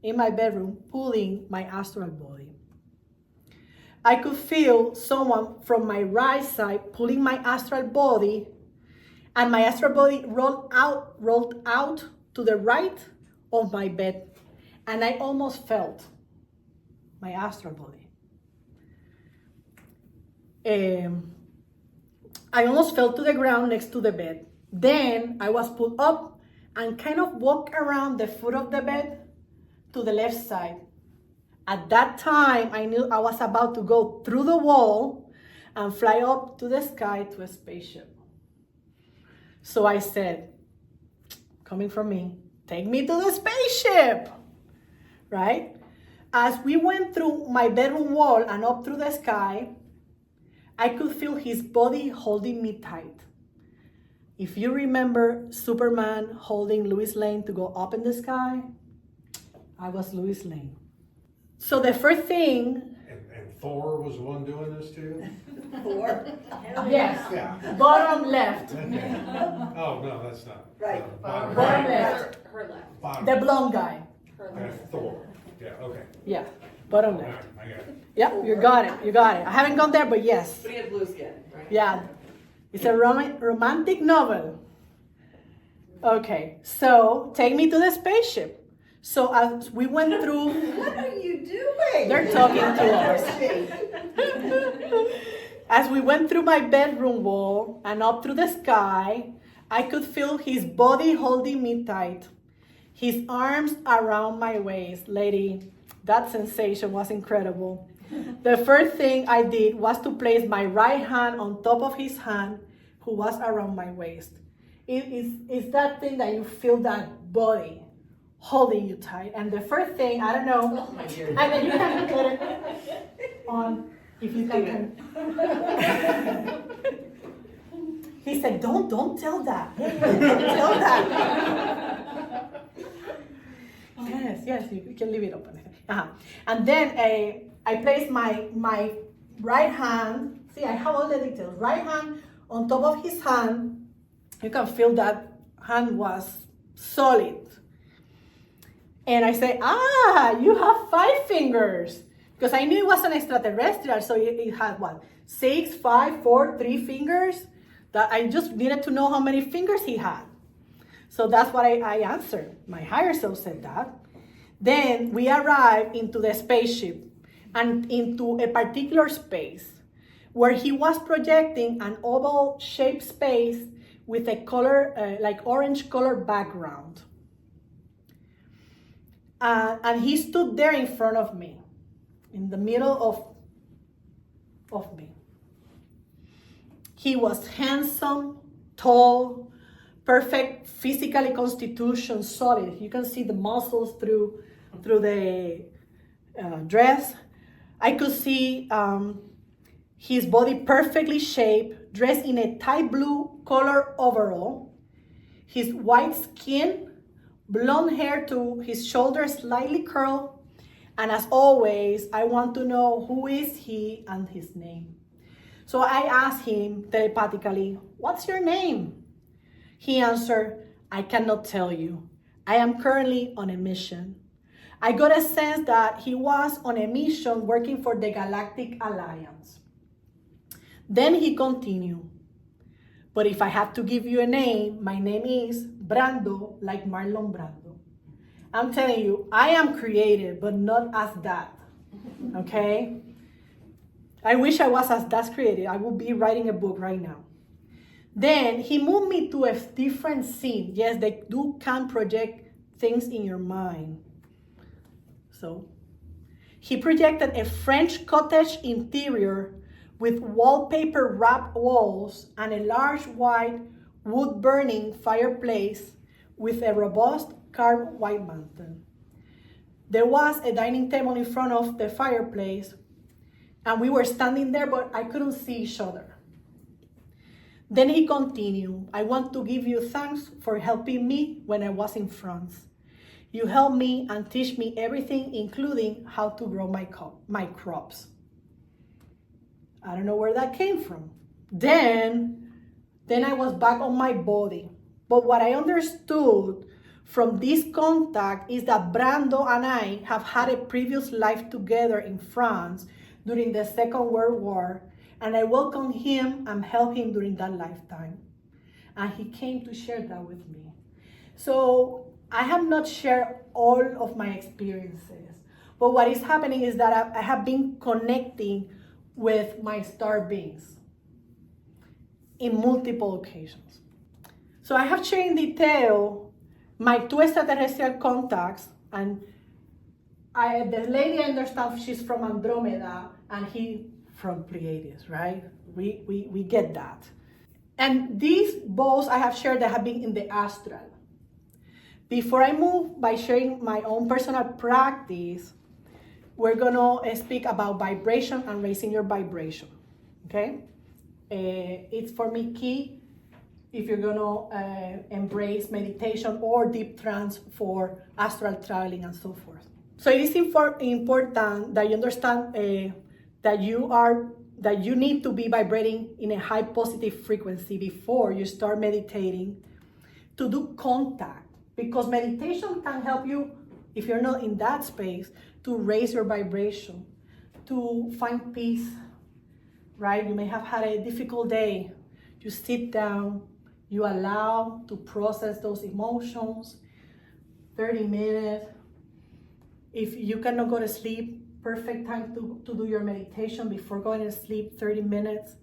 in my bedroom pulling my astral body. I could feel someone from my right side pulling my astral body, and my astral body rolled out to the right of my bed, and I almost felt my astral body. I almost fell to the ground next to the bed. Then I was pulled up and kind of walked around the foot of the bed to the left side. At that time, I knew I was about to go through the wall and fly up to the sky to a spaceship. So I said, coming from me, take me to the spaceship, right? As we went through my bedroom wall and up through the sky, I could feel his body holding me tight. If you remember Superman holding Lois Lane to go up in the sky, I was Lois Lane. So the first thing... And Thor was the one doing this too? Thor? Yes, Yeah. bottom left. Okay. Oh, no, that's not. Right. No, Bottom right. left. Her left. Bottom. The blonde guy. Her Okay, left. Thor. Yeah, okay. Yeah, bottom All right, left. I got it. Yeah, you got it. I haven't gone there, but yes. But he had blue skin, right? Yeah, it's a romantic novel. Okay, so take me to the spaceship. So as we went through, What are you doing? they're talking to us. As we went through my bedroom wall and up through the sky, I could feel his body holding me tight. His arms around my waist. Lady, that sensation was incredible. The first thing I did was to place my right hand on top of his hand, who was around my waist. It's that thing that you feel that body holding you tight. And the first thing, I don't know, and then you can put it on, if you can. He said, don't tell that. Don't tell that. Yes, you can leave it open. And then I placed my right hand, see, I have all the details, right hand on top of his hand. You can feel that hand was solid. And I say, you have 5 fingers. Because I knew it was an extraterrestrial, so it had what? 6, 5, 4, 3 fingers. That I just needed to know how many fingers he had. So that's what I answered. My higher self said that. Then we arrived into the spaceship and into a particular space where he was projecting an oval-shaped space with a color, like orange color background. And he stood there in front of me, in the middle of me. He was handsome, tall, perfect physically constitution, solid. You can see the muscles through the dress. I could see his body perfectly shaped, dressed in a tight blue color overall, his white skin, blonde hair to his shoulders slightly curled, and as always, I want to know who is he and his name. So I asked him telepathically, "What's your name?" He answered, "I cannot tell you. I am currently on a mission." I got a sense that he was on a mission working for the Galactic Alliance. Then he continued, "But if I have to give you a name, my name is Brando, like Marlon Brando. I'm telling you, I am creative, but not as that, okay? I wish I was as that creative. I would be writing a book right now." Then he moved me to a different scene. Yes, they can project things in your mind. So he projected a French cottage interior with wallpaper wrapped walls and a large white wood burning fireplace with a robust carved white mantel. There was a dining table in front of the fireplace, and we were standing there, but I couldn't see each other. Then he continued, "I want to give you thanks for helping me when I was in France. You helped me and teach me everything, including how to grow my crops." I don't know where that came from. Then I was back on my body. But what I understood from this contact is that Brando and I have had a previous life together in France during the Second World War, and I welcomed him and helped him during that lifetime. And he came to share that with me. So I have not shared all of my experiences, but what is happening is that I have been connecting with my star beings in multiple occasions. So I have shared in detail my two extraterrestrial contacts, and the lady I understand she's from Andromeda and he from Pleiades, right? We get that. And these both I have shared that have been in the astral. Before I move by sharing my own personal practice, we're gonna speak about vibration and raising your vibration, okay? It's for me key if you're gonna embrace meditation or deep trance for astral traveling and so forth. So it is important that you understand that you need to be vibrating in a high positive frequency before you start meditating, to do contact, because meditation can help you, if you're not in that space, to raise your vibration, to find peace, right? You may have had a difficult day. You sit down, you allow to process those emotions, 30 minutes. If you cannot go to sleep, perfect time to do your meditation before going to sleep, 30 minutes.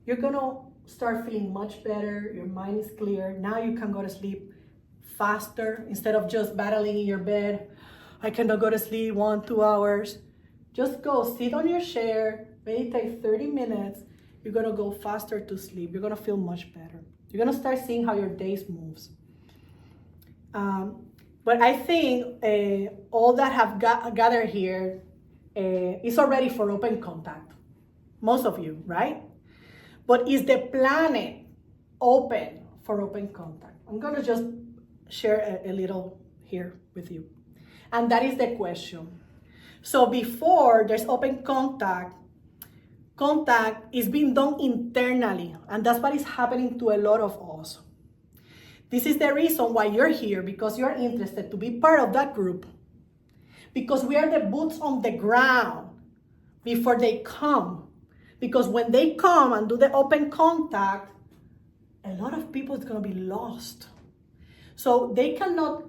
You're gonna start feeling much better, your mind is clear. Now you can go to sleep faster instead of just battling in your bed. I cannot go to sleep 1-2 hours. Just go sit on your chair, meditate 30 minutes. You're gonna go faster to sleep. You're gonna feel much better. You're gonna start seeing how your days moves. But I think all that have gathered here is already for open contact. Most of you, right? But is the planet open for open contact? I'm gonna just share a little here with you. And that is the question. So before there's open contact is being done internally, and that's what is happening to a lot of us. This is the reason why you're here, because you're interested to be part of that group. Because we are the boots on the ground before they come. Because when they come and do the open contact, a lot of people is going to be lost. So they cannot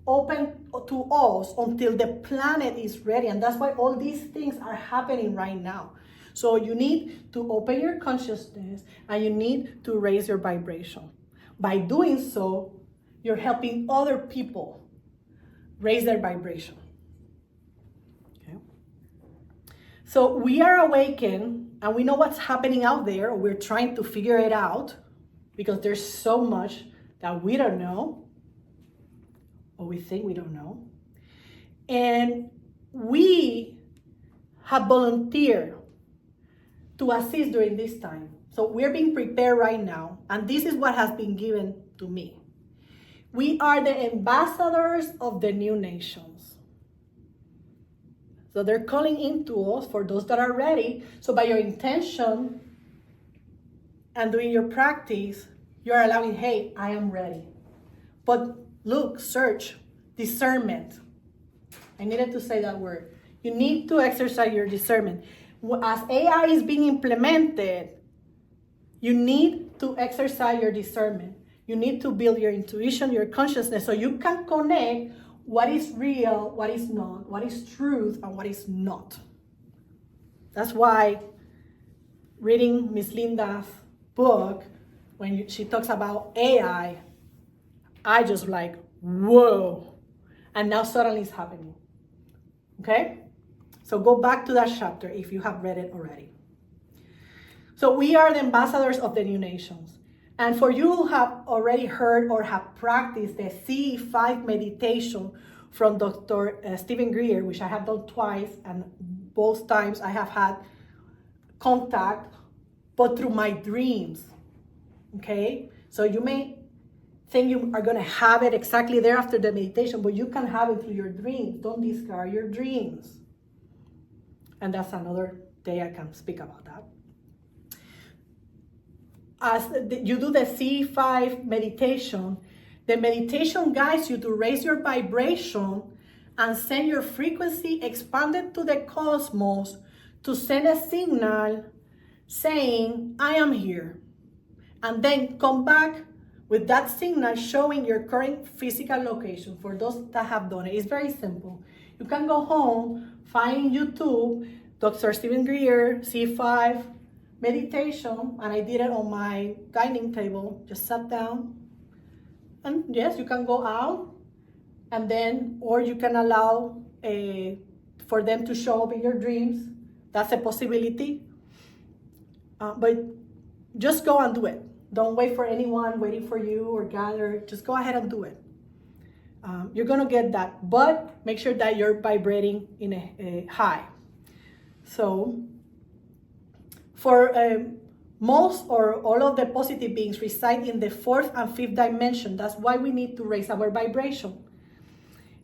open to us until the planet is ready. And that's why all these things are happening right now. So you need to open your consciousness and you need to raise your vibration. By doing so, you're helping other people raise their vibration. Okay? So we are awakened and we know what's happening out there. We're trying to figure it out because there's so much that we don't know, or we think we don't know. And we have volunteered to assist during this time. So we're being prepared right now, and this is what has been given to me. We are the ambassadors of the new nations. So they're calling into us for those that are ready. So by your intention and doing your practice, you're allowing, hey, I am ready. But look, search, discernment. I needed to say that word. You need to exercise your discernment. As AI is being implemented, you need to exercise your discernment. You need to build your intuition, your consciousness, so you can connect what is real, what is not, what is truth, and what is not. That's why reading Miss Linda's book, when she talks about AI, I just like, whoa. And now suddenly it's happening. Okay? So go back to that chapter if you have read it already. So we are the ambassadors of the new nations. And for you who have already heard or have practiced the CE5 meditation from Dr. Stephen Greer, which I have done twice, and both times I have had contact, but through my dreams. Okay? So you may think you are going to have it exactly there after the meditation, but you can have it through your dreams. Don't discard your dreams. And that's another day I can speak about that. As you do the C5 meditation, the meditation guides you to raise your vibration and send your frequency expanded to the cosmos to send a signal saying, I am here. And then come back with that signal showing your current physical location. For those that have done it, it's very simple. You can go home, find YouTube, Dr. Stephen Greer, C5 meditation, and I did it on my dining table. Just sat down, and yes, you can go out, and then, or you can allow for them to show up in your dreams. That's a possibility. But just go and do it. Don't wait for anyone waiting for you or gather. Just go ahead and do it. You're gonna get that, but make sure that you're vibrating in a high. So, for most or all of the positive beings reside in the fourth and fifth dimension. That's why we need to raise our vibration.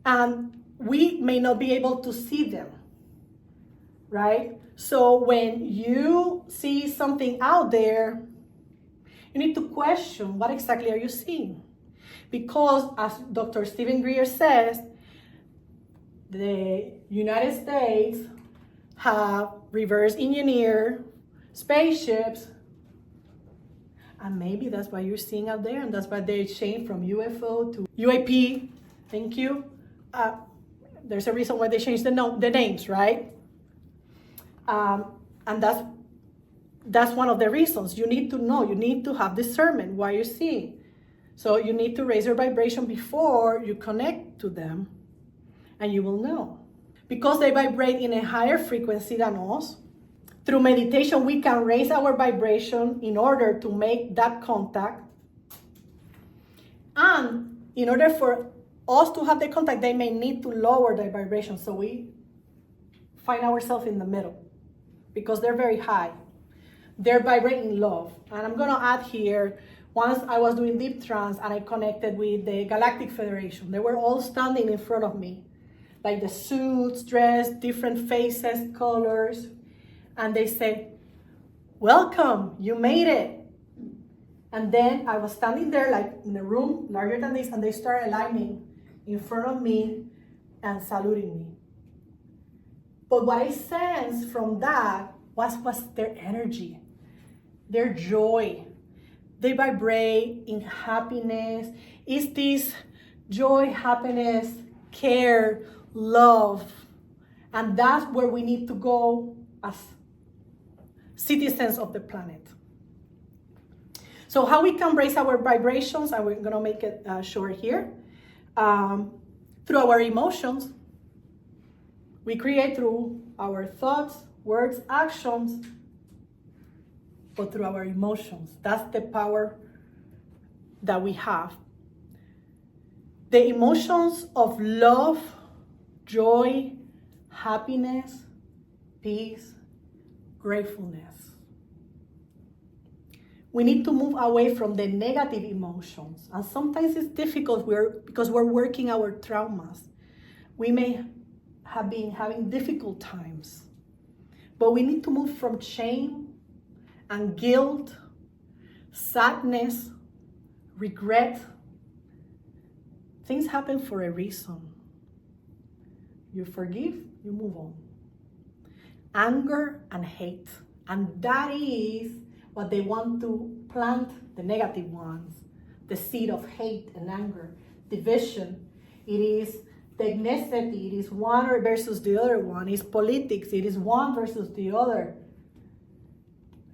And we may not be able to see them, right? So when you see something out there, you need to question, what exactly are you seeing? Because as Dr. Stephen Greer says, the United States have reverse engineered spaceships, and maybe that's what you're seeing out there, and that's why they changed from UFO to UAP. Thank you. There's a reason why they changed the names, right? And that's one of the reasons. You need to know, you need to have discernment what you're seeing. So you need to raise your vibration before you connect to them, and you will know. Because they vibrate in a higher frequency than us, through meditation, we can raise our vibration in order to make that contact. And in order for us to have the contact, they may need to lower their vibration. So we find ourselves in the middle because they're very high. They're vibrating love. And I'm going to add here, once I was doing deep trance and I connected with the Galactic Federation. They were all standing in front of me, like the suits, dress, different faces, colors. And they say, welcome, you made it. And then I was standing there like in a room larger than this, and they started aligning in front of me and saluting me. But what I sensed from that was their energy, their joy. They vibrate in happiness. It's this joy, happiness, care, love. And that's where we need to go as citizens of the planet. So how we can raise our vibrations, and we're going to make it short here, through our emotions. We create through our thoughts, words, actions, but through our emotions. That's the power that we have. The emotions of love, joy, happiness, peace, gratefulness. we need to move away from the negative emotions. And sometimes it's difficult because we're working our traumas. We may have been having difficult times. But we need to move from shame and guilt, sadness, regret. Things happen for a reason. You forgive, you move on. Anger and hate. And that is what they want to plant, the negative ones. The seed of hate and anger, division. It is the ethnicity, it is one versus the other one. It's politics, it is one versus the other.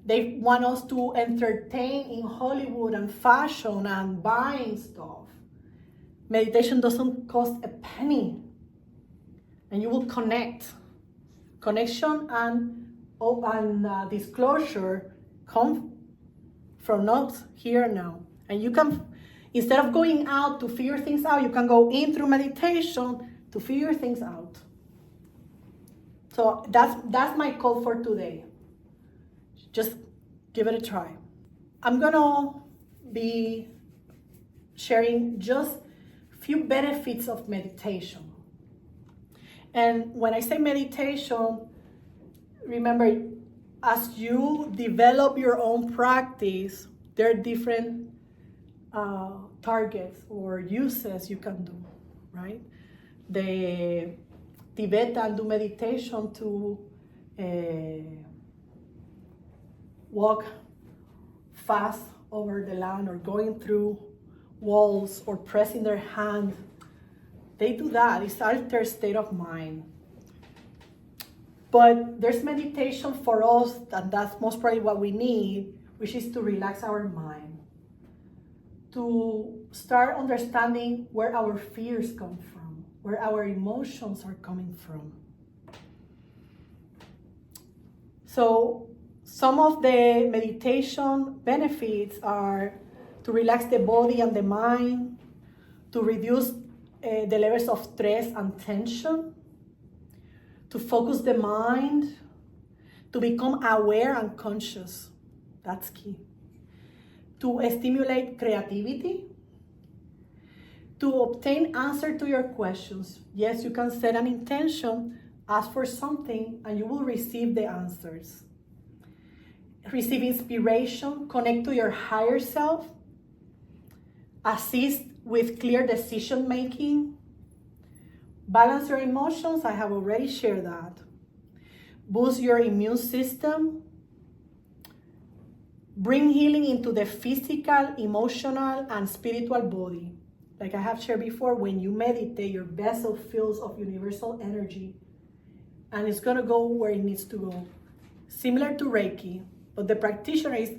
They want us to entertain in Hollywood and fashion and buying stuff. Meditation doesn't cost a penny. And you will connect. Connection and disclosure come from us here and now. And you can, instead of going out to figure things out, you can go in through meditation to figure things out. So that's my call for today. Just give it a try. I'm gonna be sharing just a few benefits of meditation. And when I say meditation, remember, as you develop your own practice, there are different targets or uses you can do, right? The Tibetan do meditation to walk fast over the land or going through walls or pressing their hand. They do that. It's altered state of mind. But there's meditation for us, and that's most probably what we need, which is to relax our mind. To start understanding where our fears come from, where our emotions are coming from. So some of the meditation benefits are to relax the body and the mind, to reduce the levels of stress and tension, to focus the mind, to become aware and conscious. That's key. To stimulate creativity, to obtain answer to your questions. Yes, you can set an intention, ask for something, and you will receive the answers. Receive inspiration, connect to your higher self, assist with clear decision making, balance your emotions, I have already shared that. Boost your immune system, bring healing into the physical, emotional, and spiritual body. Like I have shared before, when you meditate, your vessel fills of universal energy, and it's gonna go where it needs to go. Similar to Reiki, but the practitioner is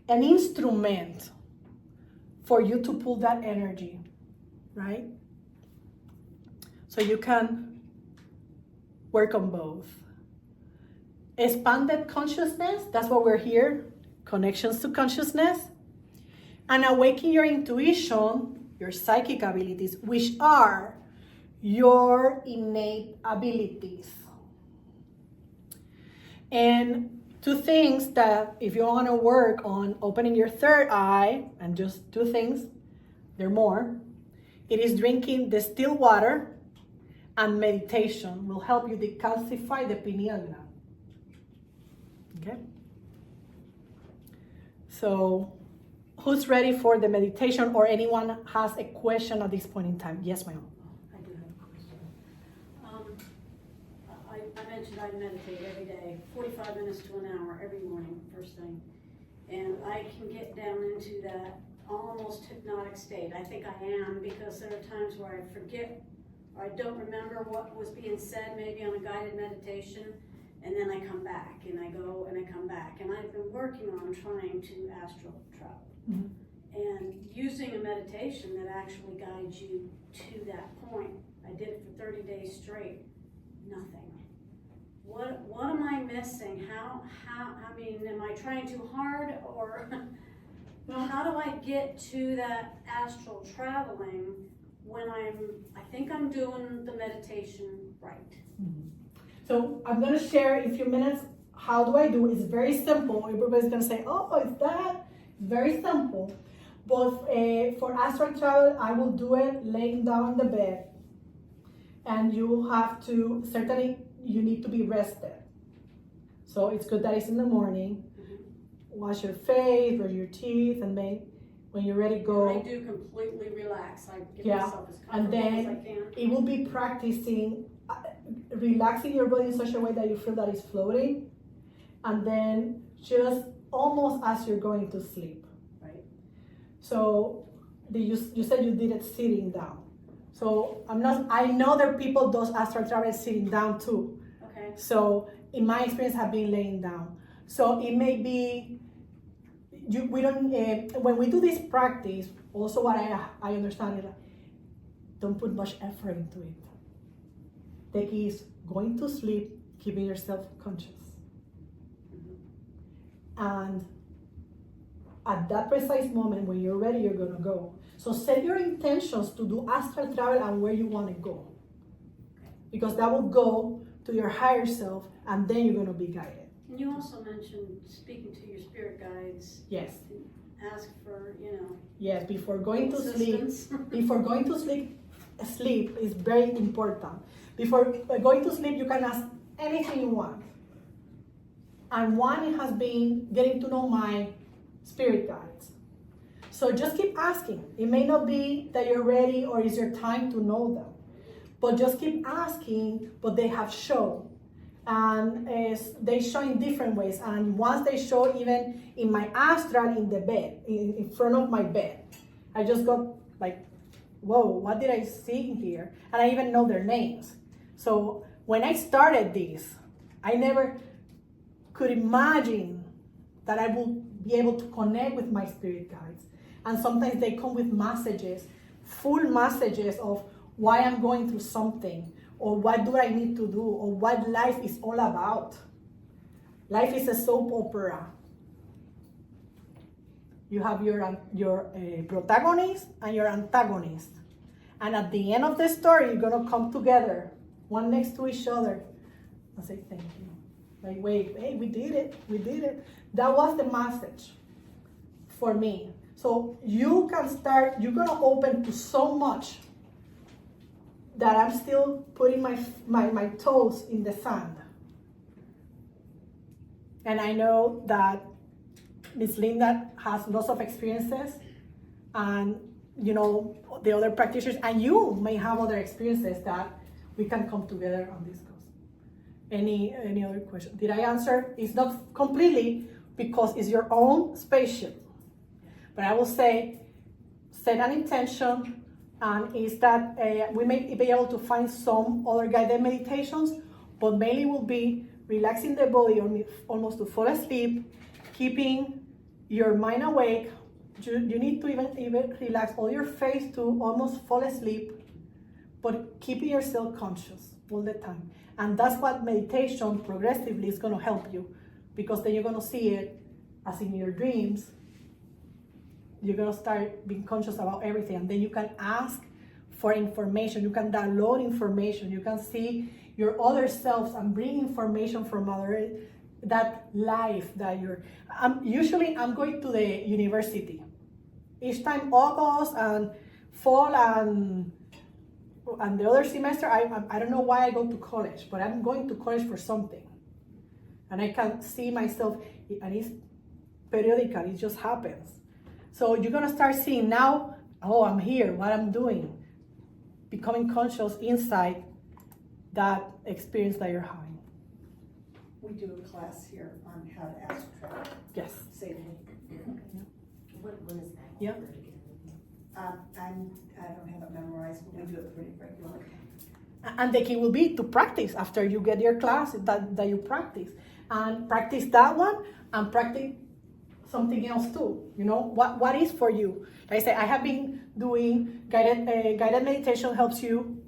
an instrument for you to pull that energy, right? So you can work on both. Expanded consciousness, that's what we're here, connections to consciousness. And awaken your intuition, your psychic abilities, which are your innate abilities. And two things that if you want to work on opening your third eye, and just two things, there are more, it is drinking distilled water, and meditation will help you decalcify the pineal gland. Okay? So, who's ready for the meditation, or anyone has a question at this point in time? Yes, ma'am. I do have a question. I mentioned I meditate every day, 45 minutes to an hour every morning, first thing. And I can get down into that almost hypnotic state. I think I am, because there are times where I forget, or I don't remember what was being said, maybe on a guided meditation, and then I come back, and I go, and I come back. And I've been working on trying to astral travel. Mm-hmm. And using a meditation that actually guides you to that point. I did it for 30 days straight, nothing. What am I missing? I mean, am I trying too hard, or how do I get to that astral traveling when I think I'm doing the meditation right? Mm-hmm. So I'm going to share in a few minutes how do I do it. It's very simple. Everybody's going to say, oh, it's that. Very simple. But for astral travel, I will do it laying down on the bed. And you have to, certainly, you need to be rested. So it's good that it's in the morning. Wash your face, brush your teeth, and then when you're ready to go. I do completely relax. I give Yeah, myself as and comfortable as I then can. it will be practicing relaxing your body in such a way that you feel that it's floating, and then just almost as you're going to sleep. Right. So you said you did it sitting down. So I know there are people does astral travel sitting down too. Okay. So in my experience, have been laying down. So it may be we don't when we do this practice. Also, what I understand is don't put much effort into it. The key is going to sleep, keeping yourself conscious, and at that precise moment when you're ready, you're gonna go. So set your intentions to do astral travel and where you want to go, because that will go to your higher self, and then you're gonna be guided. And you also mentioned speaking to your spirit guides. Yes. Ask for, Yes, before going to sleep. assistance. Before going to sleep, sleep is very important. Before going to sleep, you can ask anything you want. And one has been getting to know my spirit guides. So just keep asking. It may not be that you're ready or it's your time to know them, but just keep asking. But they have shown, and they show in different ways. And once they show even in my astral in the bed, in front of my bed, I just got like, whoa, what did I see here? And I even know their names. So when I started this, I never could imagine that I would be able to connect with my spirit guides. And sometimes they come with messages, full messages of why I'm going through something, or what do I need to do, or what life is all about. Life is a soap opera. You have your protagonist and your antagonist. And at the end of the story, you're gonna come together, one next to each other, and say thank you. Like, wait, hey, we did it. That was the message for me. So you can start, you're gonna open to so much that I'm still putting my toes in the sand. And I know that Miss Linda has lots of experiences, and the other practitioners, and you may have other experiences that we can come together and discuss. Any other question? Did I answer? It's not completely, because it's your own spaceship. But I will say, set an intention, and is that we may be able to find some other guided meditations, but mainly will be relaxing the body almost to fall asleep, keeping your mind awake. You need to even relax all your face to almost fall asleep, but keeping yourself conscious all the time. And that's what meditation progressively is going to help you, because then you're going to see it as in your dreams. You're going to start being conscious about everything, and then you can ask for information. You can download information. You can see your other selves and bring information from that life that you're. Usually I'm going to the university. Each time August and fall and the other semester, I don't know why I go to college, but I'm going to college for something. And I can see myself, and it's periodical, it just happens. So you're gonna start seeing now, oh, I'm here, what I'm doing. Becoming conscious inside that experience that you're having. We do a class here on how to astral travel Yes. safely. What is that? Yeah. I don't have it memorized, but we do it pretty regularly. And the key will be to practice after you get your class that you practice. And practice that one, and practice something else too. What is for you. Like I say, I have been doing guided meditation. Helps you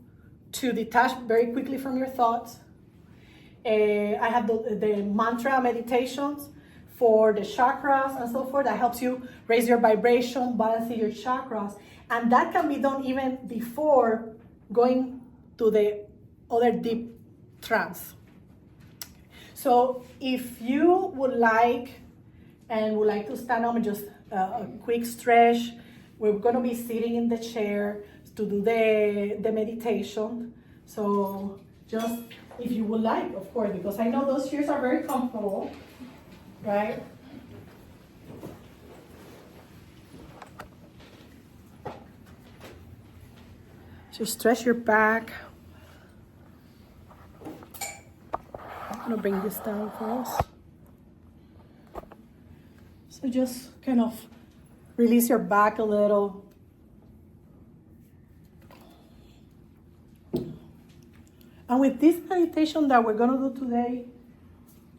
to detach very quickly from your thoughts. I have the mantra meditations for the chakras and so forth. That helps you raise your vibration, balancing your chakras. And that can be done even before going to the other deep trance. So if you would like and would like to stand up and just a quick stretch. We're gonna be sitting in the chair to do the meditation. So just if you would like, of course, because I know those chairs are very comfortable, right? Just stretch your back. I'm gonna bring this down for us. So just kind of release your back a little. And with this meditation that we're gonna do today,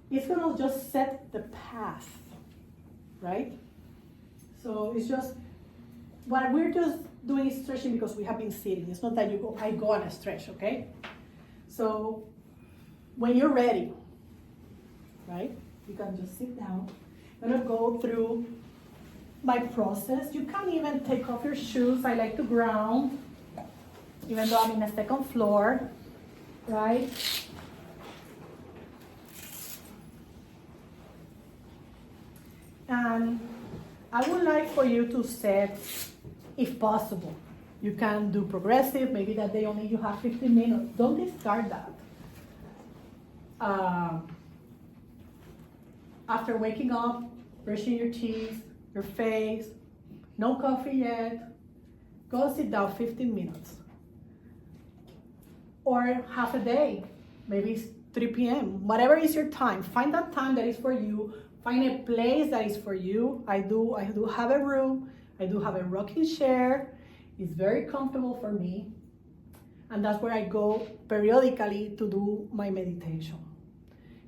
it's gonna just set the path, right? So it's just, what we're just doing is stretching because we have been sitting. It's not that I go on a stretch, okay? So when you're ready, right? You can just sit down. I'm gonna go through my process. You can even take off your shoes. I like to ground, even though I'm in a second floor, right? And I would like for you to set, if possible, you can do progressive, maybe that day only you have 15 minutes. Don't discard that. After waking up, brushing your teeth, your face, no coffee yet, go sit down 15 minutes. Or half a day, maybe it's 3 p.m., whatever is your time. Find that time that is for you. Find a place that is for you. I do have a room. I do have a rocking chair. It's very comfortable for me. And that's where I go periodically to do my meditation.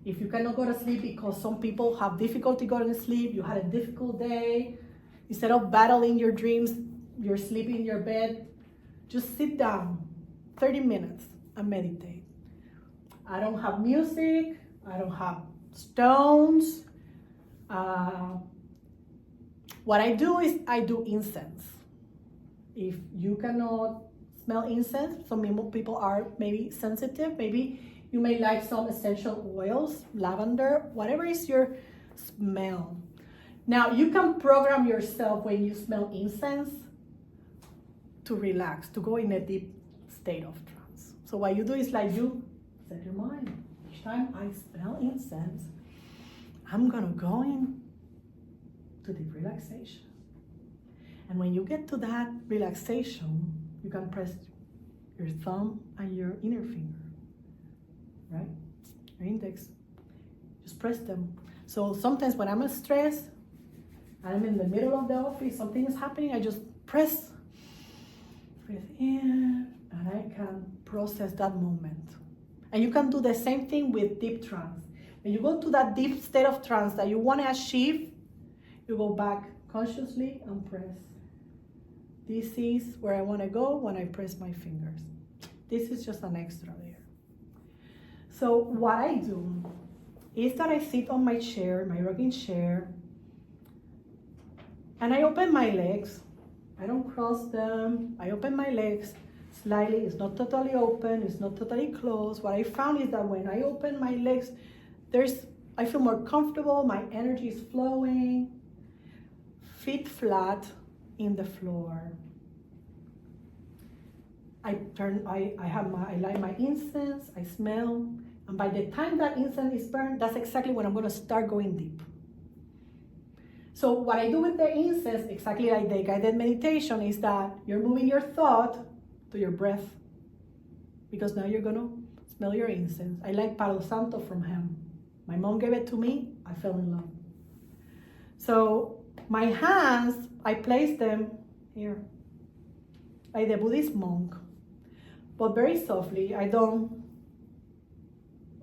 If you cannot go to sleep, because some people have difficulty going to sleep, you had a difficult day, instead of battling your dreams, you're sleeping in your bed, just sit down 30 minutes and meditate. I don't have music, I don't have stones. What I do is I do incense. If you cannot smell incense, some people are maybe sensitive, maybe you may like some essential oils, lavender, whatever is your smell. Now you can program yourself when you smell incense to relax, to go in a deep state of trance. So what you do is like you set your mind. Each time I smell incense, I'm gonna go in to deep relaxation. And when you get to that relaxation, you can press your thumb and your inner finger, right? Your index. Just press them. So sometimes when I'm stressed, I'm in the middle of the office, something is happening, I just press in, and I can process that moment. And you can do the same thing with deep trance. When you go to that deep state of trance that you want to achieve, you go back consciously and press. This is where I want to go when I press my fingers. This is just an extra there. So what I do is that I sit on my chair, my rocking chair, and I open my legs. I don't cross them. I open my legs slightly. It's not totally open. It's not totally closed. What I found is that when I open my legs, I feel more comfortable. My energy is flowing. Feet flat in the floor. I light my incense. I smell. And by the time that incense is burned, that's exactly when I'm going to start going deep. So what I do with the incense, exactly like the guided meditation, is that you're moving your thought to your breath. Because now you're going to smell your incense. I like Palo Santo from him. My mom gave it to me. I fell in love. So my hands, I place them here, like the Buddhist monk. But very softly. I don't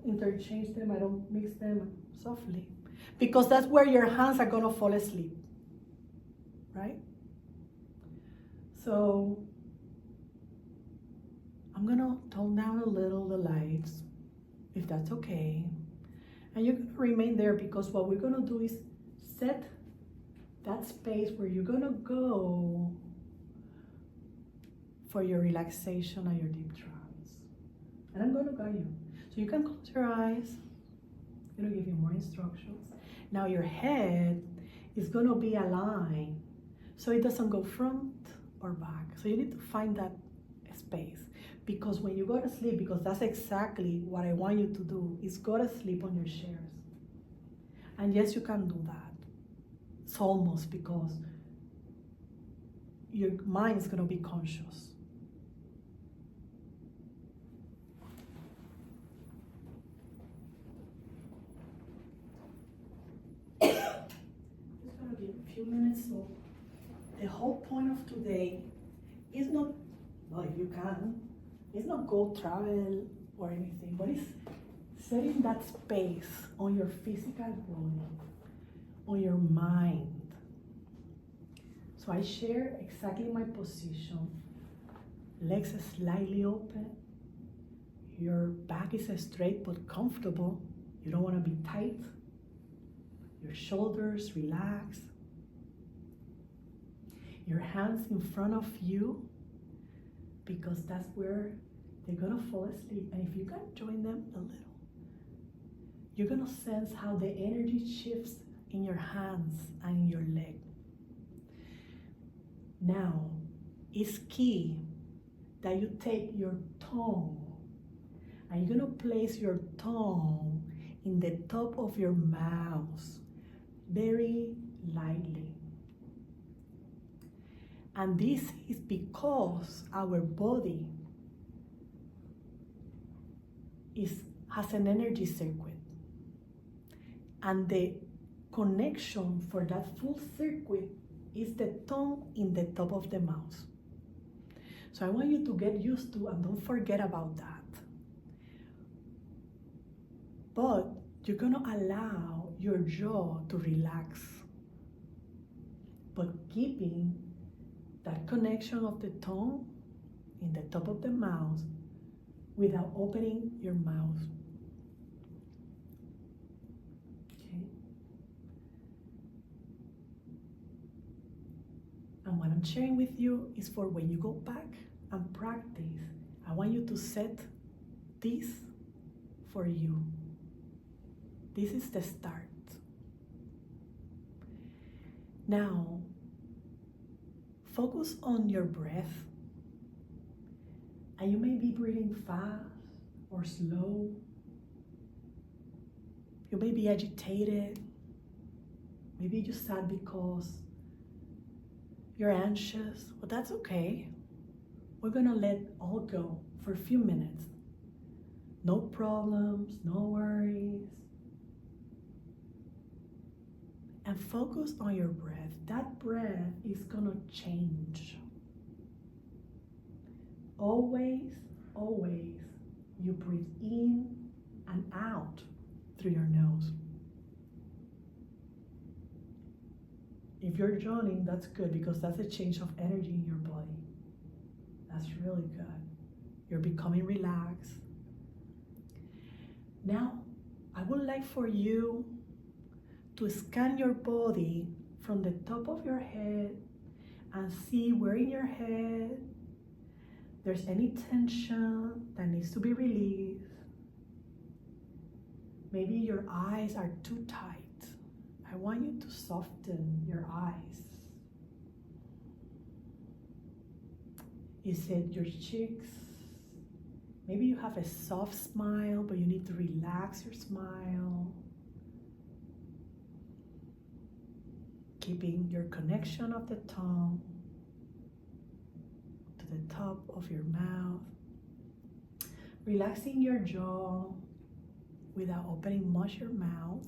interchange them. I don't mix them. Softly. Because that's where your hands are going to fall asleep, right? So I'm going to tone down a little the lights, if that's okay. And you're going to remain there, because what we're going to do is set that space where you're going to go for your relaxation and your deep trance. And I'm going to guide you. So you can close your eyes. I'm going to give you more instructions. Now your head is gonna be aligned so it doesn't go front or back. So you need to find that space. Because when you go to sleep, because that's exactly what I want you to do, is go to sleep on your chairs. And yes, you can do that. It's almost because your mind is gonna be conscious. Just gonna give a few minutes. So the whole point of today is not, well, if you can, it's not go travel or anything, but it's setting that space on your physical body, on your mind. So I share exactly my position. Legs are slightly open. Your back is straight but comfortable. You don't want to be tight. Your shoulders relax. Your hands in front of you, because that's where they're gonna fall asleep. And if you can join them a little, you're gonna sense how the energy shifts in your hands and in your leg. Now, it's key that you take your tongue and you're gonna place your tongue in the top of your mouth, very lightly. And this is because our body has an energy circuit. And the connection for that full circuit is the tongue in the top of the mouth. So I want you to get used to, and don't forget about that. But you're gonna allow your jaw to relax, but keeping that connection of the tongue in the top of the mouth without opening your mouth. Okay? And what I'm sharing with you is for when you go back and practice. I want you to set this for you. This is the start. Now, focus on your breath. And you may be breathing fast or slow. You may be agitated. Maybe you're sad because you're anxious. Well, that's okay. We're gonna let all go for a few minutes. No problems, no worries. And focus on your breath. That breath is gonna change. Always, always, you breathe in and out through your nose. If you're joining, that's good, because that's a change of energy in your body. That's really good. You're becoming relaxed. Now, I would like for you to scan your body from the top of your head and see where in your head there's any tension that needs to be released. Maybe your eyes are too tight. I want you to soften your eyes. Is it your cheeks? Maybe you have a soft smile, but you need to relax your smile. Keeping your connection of the tongue to the top of your mouth. Relaxing your jaw without opening much your mouth.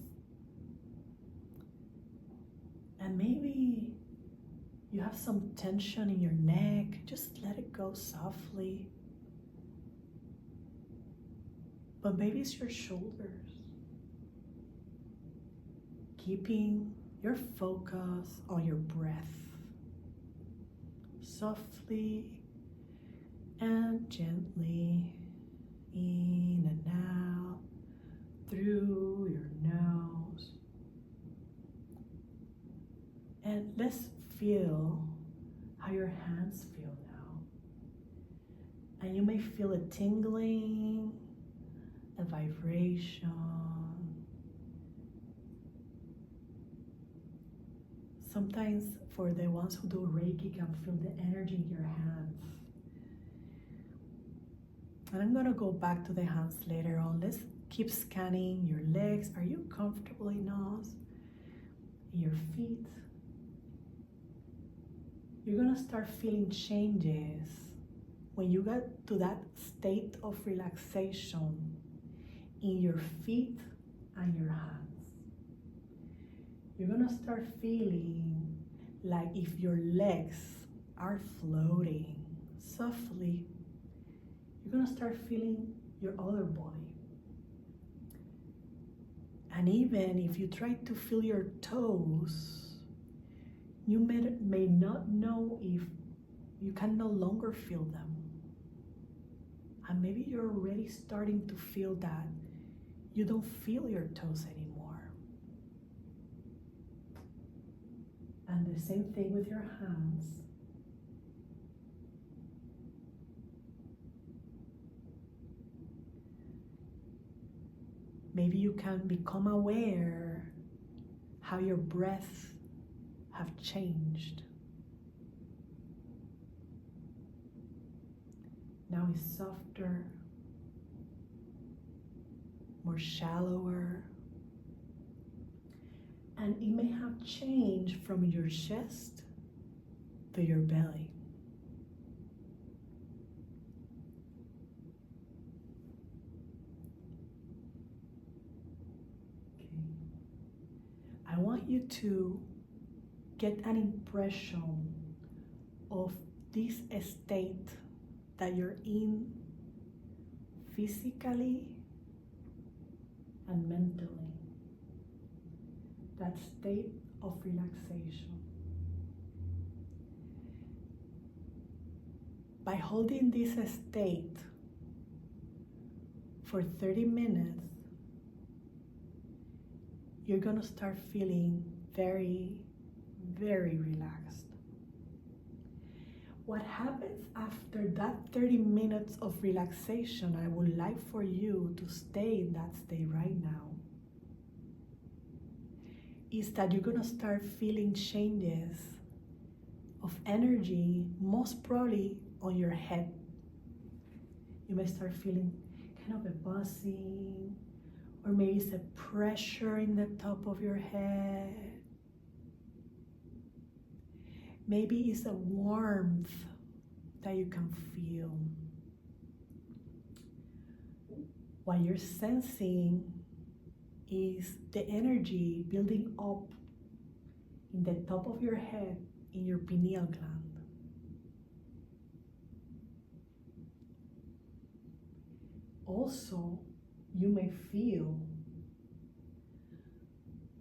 And maybe you have some tension in your neck. Just let it go softly. But maybe it's your shoulders. Keeping your focus on your breath. Softly and gently, in and out, through your nose. And let's feel how your hands feel now. And you may feel a tingling, a vibration. Sometimes for the ones who do Reiki can feel the energy in your hands. And I'm gonna go back to the hands later on. Let's keep scanning your legs. Are you comfortable enough? Your feet. You're gonna start feeling changes when you get to that state of relaxation in your feet and your hands. You're gonna start feeling like if your legs are floating softly, you're gonna start feeling your other body. And even if you try to feel your toes, you may not know if you can no longer feel them. And maybe you're already starting to feel that you don't feel your toes anymore. And the same thing with your hands. Maybe you can become aware how your breath have changed. Now it's softer, more shallower, and it may have changed from your chest to your belly. Okay. I want you to get an impression of this state that you're in physically and mentally, that state of relaxation. By holding this state for 30 minutes, you're gonna start feeling very, very relaxed. What happens after that 30 minutes of relaxation, I would like for you to stay in that state right now, is that you're gonna start feeling changes of energy, most probably on your head. You may start feeling kind of a buzzing, or maybe it's a pressure in the top of your head. Maybe it's a warmth that you can feel. What you're sensing is the energy building up in the top of your head, in your pineal gland. Also, you may feel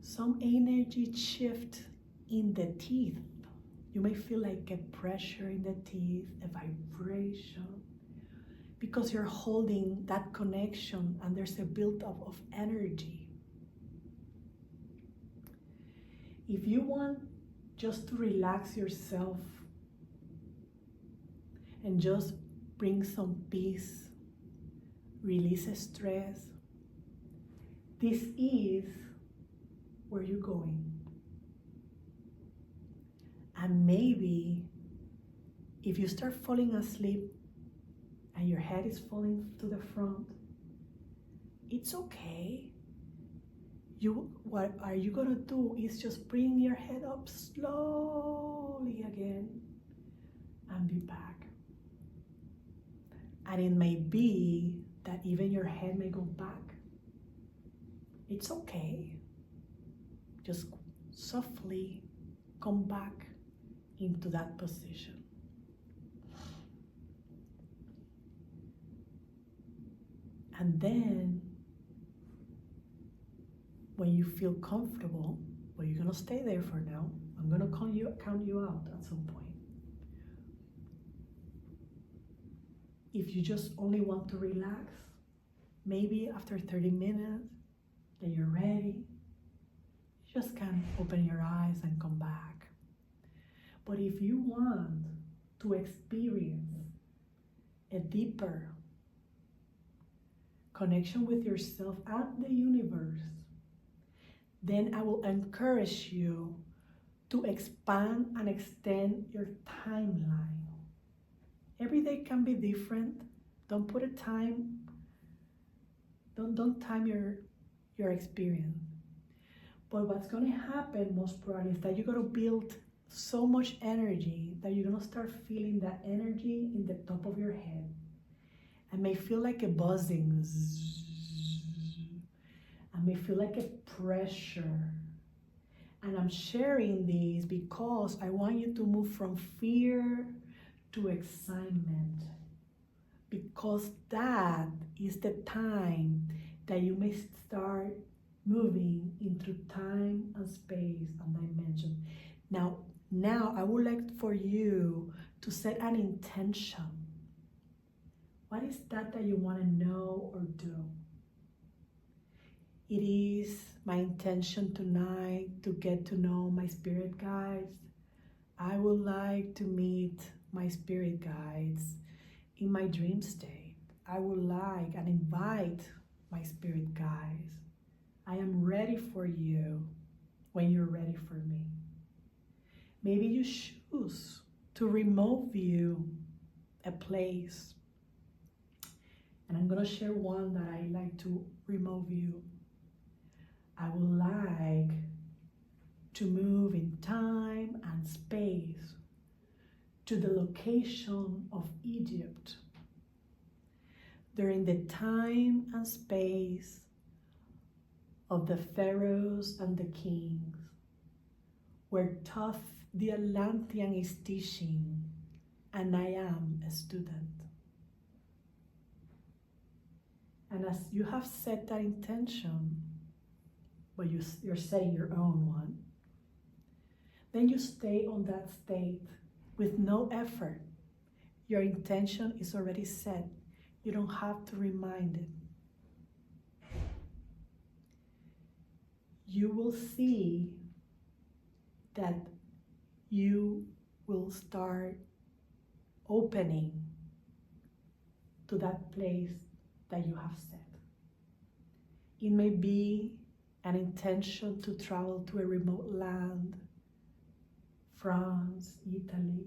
some energy shift in the teeth. You may feel like a pressure in the teeth, a vibration, because you're holding that connection and there's a buildup of energy. If you want just to relax yourself and just bring some peace, release stress, this is where you're going. And maybe if you start falling asleep and your head is falling to the front, it's okay. What are you gonna do is just bring your head up slowly again and be back. And it may be that even your head may go back. It's okay. Just softly come back into that position. And then when you feel comfortable, well, you're gonna stay there for now. I'm gonna count you out at some point. If you just only want to relax, maybe after 30 minutes that you're ready, you just can open your eyes and come back. But if you want to experience a deeper connection with yourself and the universe, then I will encourage you to expand and extend your timeline. Every day can be different. Don't put a time. Don't time your experience. But what's going to happen most probably is that you're going to build so much energy that you're going to start feeling that energy in the top of your head. And may feel like a buzzing. And may feel like a pressure. And I'm sharing these because I want you to move from fear to excitement. Because that is the time that you may start moving into time and space and dimension. Now I would like for you to set an intention. What is that you want to know or do? It is my intention tonight to get to know my spirit guides. I would like to meet my spirit guides in my dream state. I would like and invite my spirit guides. I am ready for you when you're ready for me. Maybe you choose to remote view a place. And I'm going to share one that I like to remote view. I would like to move in time and space to the location of Egypt during the time and space of the pharaohs and the kings, where Thoth the Atlantean is teaching and I am a student. And as you have set that intention, but you're setting your own one, then you stay on that state with no effort. Your intention is already set. You don't have to remind it. You will see that you will start opening to that place that you have set. It may be an intention to travel to a remote land, France, Italy,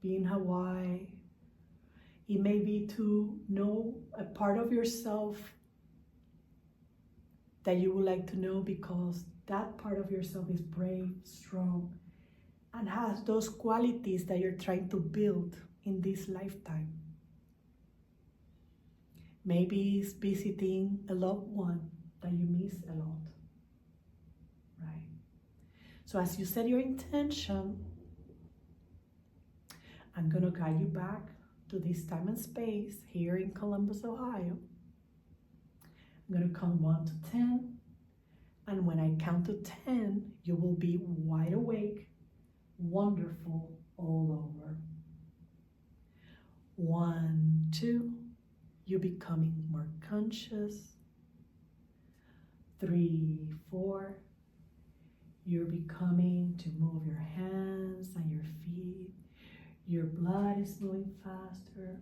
be in Hawaii. It may be to know a part of yourself that you would like to know because that part of yourself is brave, strong, and has those qualities that you're trying to build in this lifetime. Maybe it's visiting a loved one that you miss a lot, right? So as you set your intention, I'm gonna guide you back to this time and space here in Columbus, Ohio. I'm gonna count 1 to 10, and when I count to 10, you will be wide awake, wonderful all over. 1, 2, you're becoming more conscious. 3, 4, you're becoming to move your hands and your feet. Your blood is moving faster.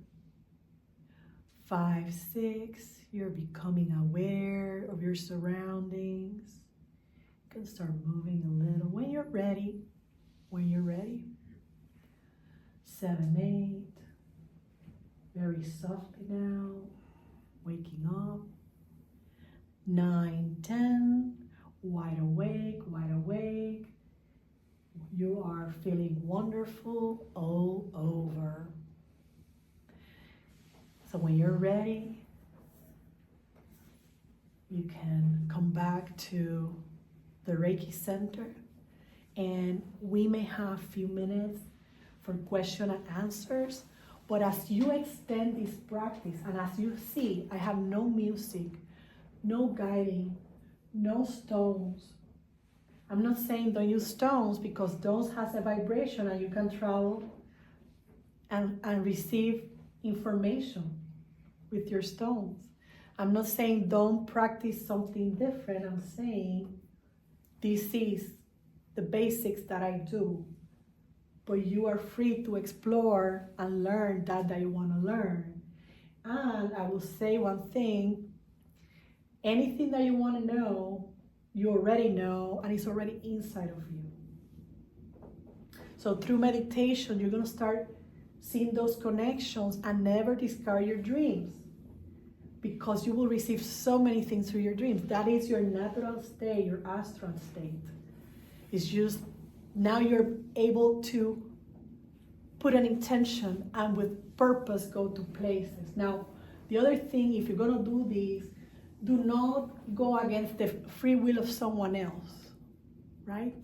5, 6, you're becoming aware of your surroundings. You can start moving a little when you're ready. 7, 8, very softly now, waking up. 9, 10, wide awake. You are feeling wonderful all over. So when you're ready, you can come back to the Reiki Center, and we may have a few minutes for question and answers. But as you extend this practice, and as you see, I have no music, no guiding, no stones. I'm not saying don't use stones, because stones has a vibration and you can travel and receive information with your stones. I'm not saying don't practice something different. I'm saying this is the basics that I do. But you are free to explore and learn that you want to learn. And I will say one thing, anything that you want to know, you already know, and it's already inside of you. So through meditation, you're going to start seeing those connections and never discard your dreams, because you will receive so many things through your dreams. That is your natural state, your astral state. It's just now you're able to put an intention and with purpose go to places. Now, the other thing, if you're going to do this, do not go against the free will of someone else, right?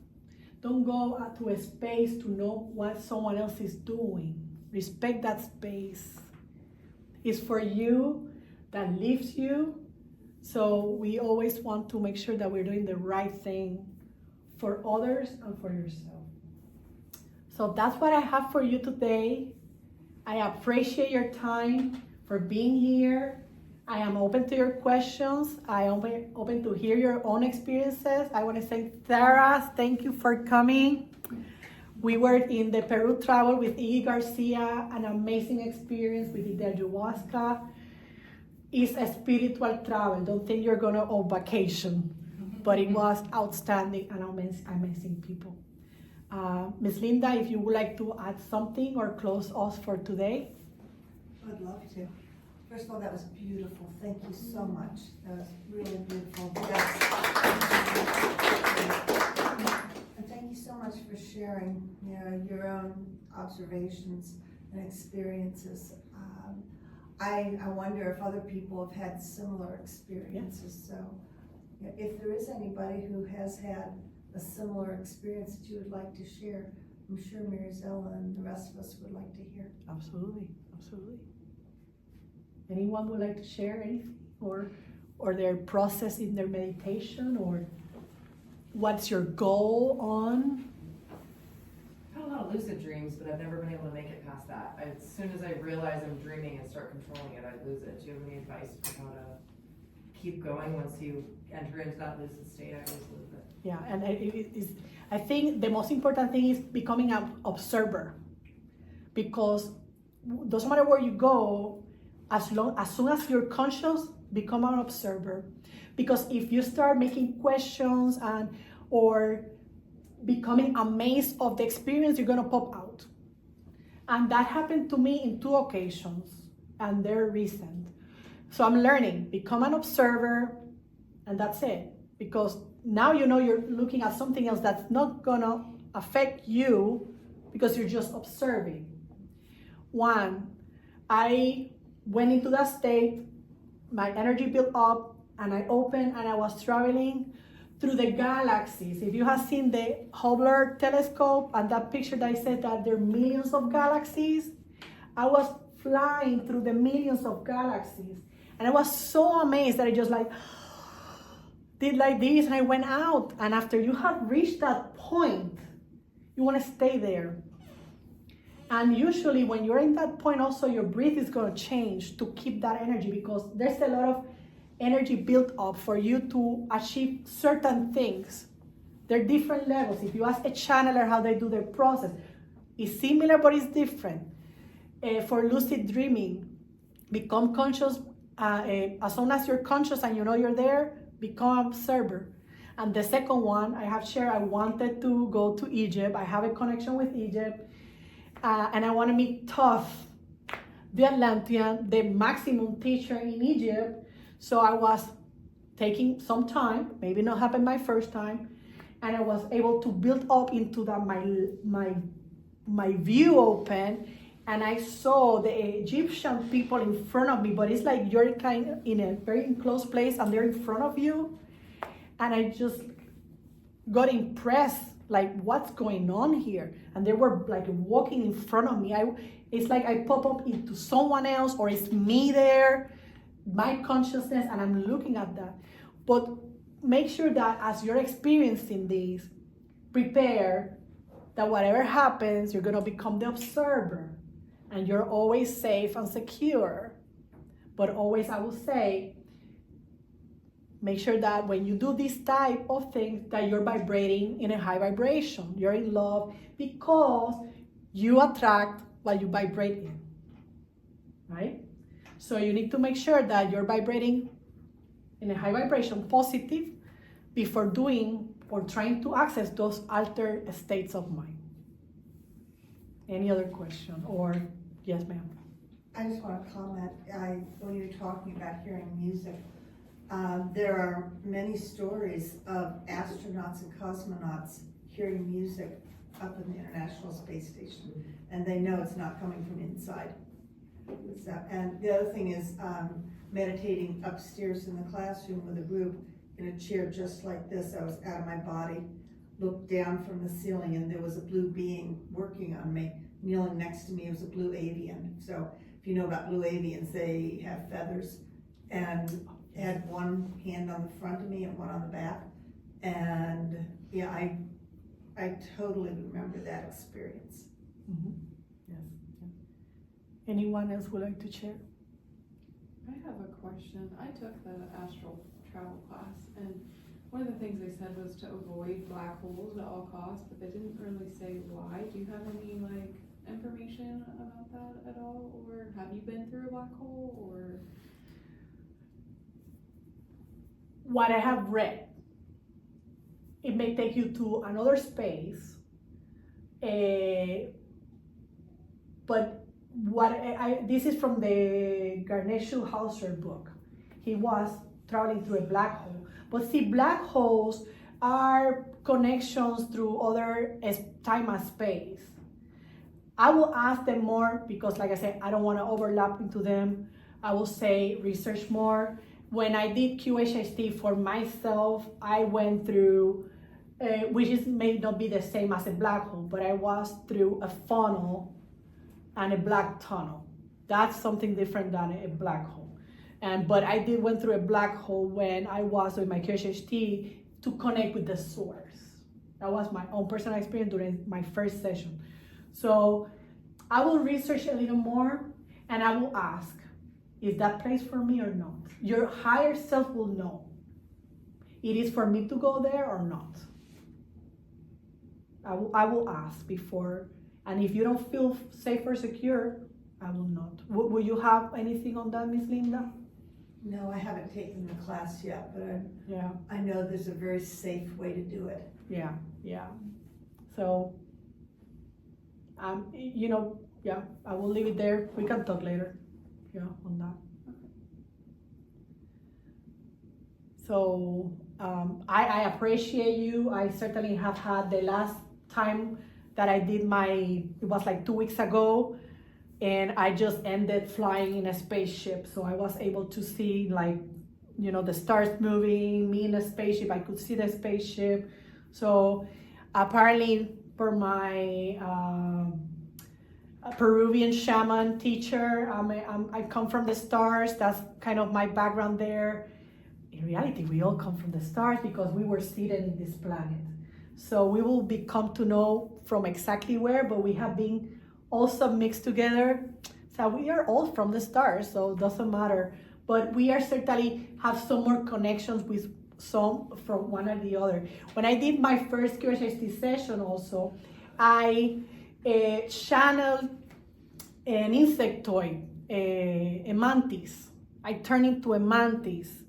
Don't go to a space to know what someone else is doing. Respect that space. It's for you, that lives you. So we always want to make sure that we're doing the right thing for others and for yourself. So that's what I have for you today. I appreciate your time for being here. I am open to your questions. I am open to hear your own experiences. I want to say, Sarah, thank you for coming. We were in the Peru travel with Iggy Garcia, an amazing experience. We did the ayahuasca. It's a spiritual travel. Don't think you're going on vacation. But it was outstanding and amazing people. Ms. Linda, if you would like to add something or close us for today. I'd love to. First of all, that was beautiful. Thank you so much. That was really beautiful. Yes. And thank you so much for sharing, your own observations and experiences. I wonder if other people have had similar experiences. So if there is anybody who has had a similar experience that you would like to share, I'm sure Marizella and the rest of us would like to hear. Absolutely, absolutely. Anyone would like to share anything or their process in their meditation, or what's your goal on? I've had a lot of lucid dreams, but I've never been able to make it past that. As soon as I realize I'm dreaming and start controlling it, I lose it. Do you have any advice for how to keep going once you enter into that lucid state? I always lose it. Yeah, and I think the most important thing is becoming an observer, because it doesn't matter where you go, as soon as you're conscious, become an observer. Because if you start making questions or becoming amazed of the experience, you're gonna pop out. And that happened to me in 2 occasions, and they're recent. So I'm learning, become an observer, and that's it. Because now you're looking at something else that's not gonna affect you, because you're just observing. 1, I went into that state, my energy built up, and I opened and I was traveling through the galaxies. If you have seen the Hubble telescope and that picture that I said that there are millions of galaxies, I was flying through the millions of galaxies. And I was so amazed that I just did like this, and I went out. And after you have reached that point, you want to stay there. And usually when you're in that point also, your breath is going to change to keep that energy, because there's a lot of energy built up for you to achieve certain things. There are different levels. If you ask a channeler how they do their process, it's similar but it's different. For lucid dreaming, become conscious. As soon as you're conscious and you know you're there, become an observer. And the second one, I have shared, I wanted to go to Egypt. I have a connection with Egypt. And I want to meet Thoth, the Atlantean, the maximum teacher in Egypt. So I was taking some time, maybe not happened my first time, and I was able to build up into that my view open, and I saw the Egyptian people in front of me, but it's like you're kind of in a very close place and they're in front of you. And I just got impressed, like, what's going on here? And they were like walking in front of me. It's like I pop up into someone else, or it's me there, my consciousness, and I'm looking at that. But make sure that as you're experiencing this, prepare that whatever happens, you're gonna become the observer, and you're always safe and secure. But always, I will say, make sure that when you do this type of things, that you're vibrating in a high vibration. You're in love, because you attract what you vibrate in, right? So you need to make sure that you're vibrating in a high vibration, positive, before doing or trying to access those altered states of mind. Any other question? Or, yes, ma'am. I just want to comment, when you're talking about hearing music, there are many stories of astronauts and cosmonauts hearing music up in the International Space Station, and they know it's not coming from inside. So, and the other thing is meditating upstairs in the classroom with a group in a chair just like this. I was out of my body, looked down from the ceiling, and there was a blue being working on me. Kneeling next to me was a blue avian. So if you know about blue avians, they have feathers, and had one hand on the front of me and one on the back. And yeah, I totally remember that experience. Mhm. Yes. Anyone else would like to share? I have a question. I took the astral travel class, and one of the things they said was to avoid black holes at all costs, but they didn't really say why. Do you have any information about that at all, or have you been through a black hole, or? What I have read, it may take you to another space, but this is from the Garnet Schulhauser book. He was traveling through a black hole. But see, black holes are connections through other time and space. I will ask them more because, like I said, I don't want to overlap into them. I will say research more. When I did QHST for myself, I went through, which may not be the same as a black hole, but I was through a funnel and a black tunnel. That's something different than a black hole. But I went through a black hole when I was with my QHST to connect with the source. That was my own personal experience during my first session. So I will research a little more and I will ask, is that place for me or not? Your higher self will know. It is for me to go there or not. I will ask before, and if you don't feel safe or secure, I will not. Will you have anything on that, Miss Linda? No, I haven't taken the class yet, but Yeah. I know there's a very safe way to do it. Yeah. So, I will leave it there. We can talk later, on that. So, I appreciate you. I certainly have had the last time that I did it was like 2 weeks ago, and I just ended flying in a spaceship. So I was able to see the stars moving, me in a spaceship. I could see the spaceship. So apparently for my Peruvian shaman teacher, I come from the stars. That's kind of my background there. In reality, we all come from the stars because we were seated in this planet. So we will come to know from exactly where, but we have been also mixed together. So we are all from the stars, so it doesn't matter. But we are certainly have some more connections with some from one or the other. When I did my first QHST session also, I channeled an insectoid, a mantis. I turned into a mantis.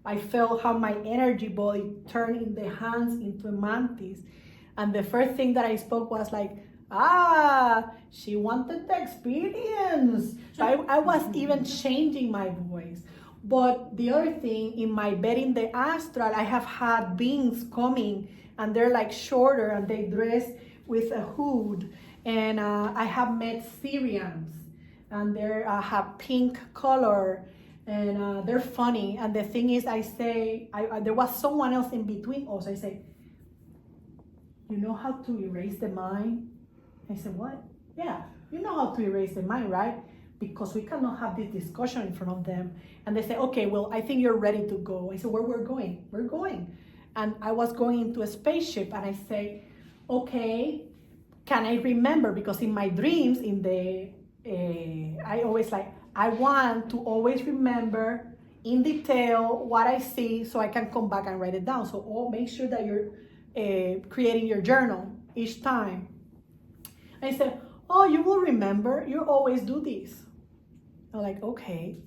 I felt how my energy body turned in the hands into a mantis. And the first thing that I spoke was she wanted the experience. So I was even changing my voice. But the other thing, in my bed in the astral, I have had beings coming, and they're shorter, and they dress with a hood. And I have met Syrians, and they have pink color, and they're funny. And the thing is, I say, there was someone else in between us. I say, you know how to erase the mind? I said, what? Yeah, you know how to erase the mind, right? Because we cannot have this discussion in front of them. And they say, okay, well, I think you're ready to go. I said, where we're going? We're going. And I was going into a spaceship, and I say, okay, can I remember? Because in my dreams, I always I want to always remember in detail what I see so I can come back and write it down. So make sure that you're creating your journal each time. I said, oh, you will remember, you always do this. I'm okay.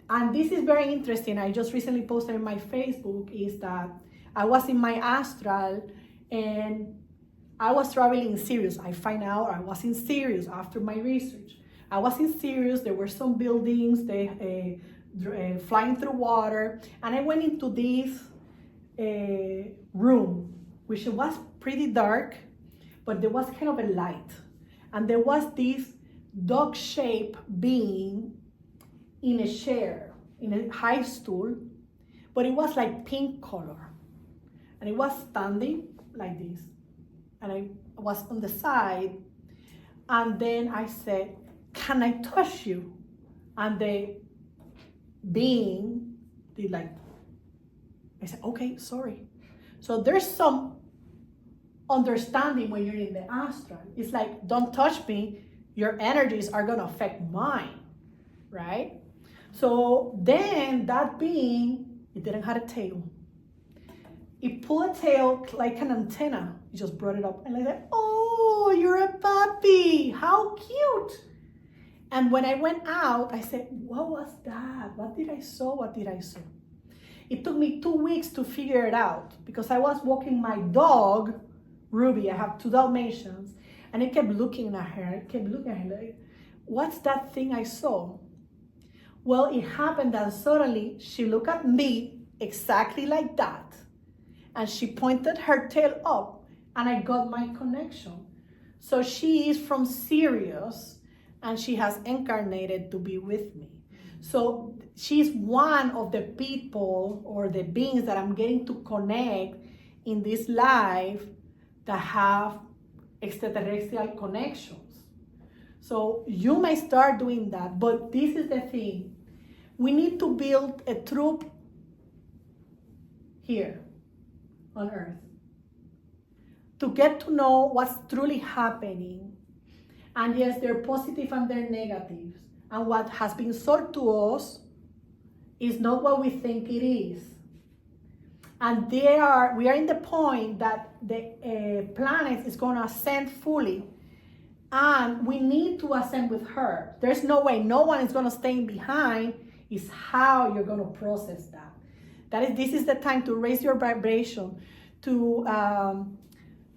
And this is very interesting. I just recently posted on my Facebook is that I was in my astral, and I was traveling in Sirius. I find out I was in Sirius after my research. I was in Sirius. There were some buildings, they flying through water, and I went into this room, which was pretty dark, but there was kind of a light, and there was this dog-shaped being in a chair, in a high stool, but it was like pink color, and it was standing like this, and I was on the side, and then I said, "Can I touch you?" And the being did like, I said, "Okay, sorry." So there's some understanding when you're in the astral. It's like, don't touch me, your energies are gonna affect mine, right? So then that being, it didn't have a tail. It pulled a tail like an antenna. It just brought it up and I said, "Oh, you're a puppy, how cute." And when I went out, I said, "What was that? What did I saw? What did I saw?" It took me 2 weeks to figure it out because I was walking my dog, Ruby. I have 2 Dalmatians, and I kept looking at her. I kept looking at her like, "What's that thing I saw?" Well, it happened that suddenly she looked at me exactly like that, and she pointed her tail up, and I got my connection. So she is from Sirius, and she has incarnated to be with me. So she's one of the people or the beings that I'm getting to connect in this life that have extraterrestrial connections. So you may start doing that, but this is the thing. We need to build a troop here on Earth to get to know what's truly happening. And yes, they're positive and they're negatives. And what has been sold to us is not what we think it is. And we are in the point that the planet is going to ascend fully. And we need to ascend with her. There's no way, no one is going to stay behind. It's how you're going to process that. This is the time to raise your vibration, to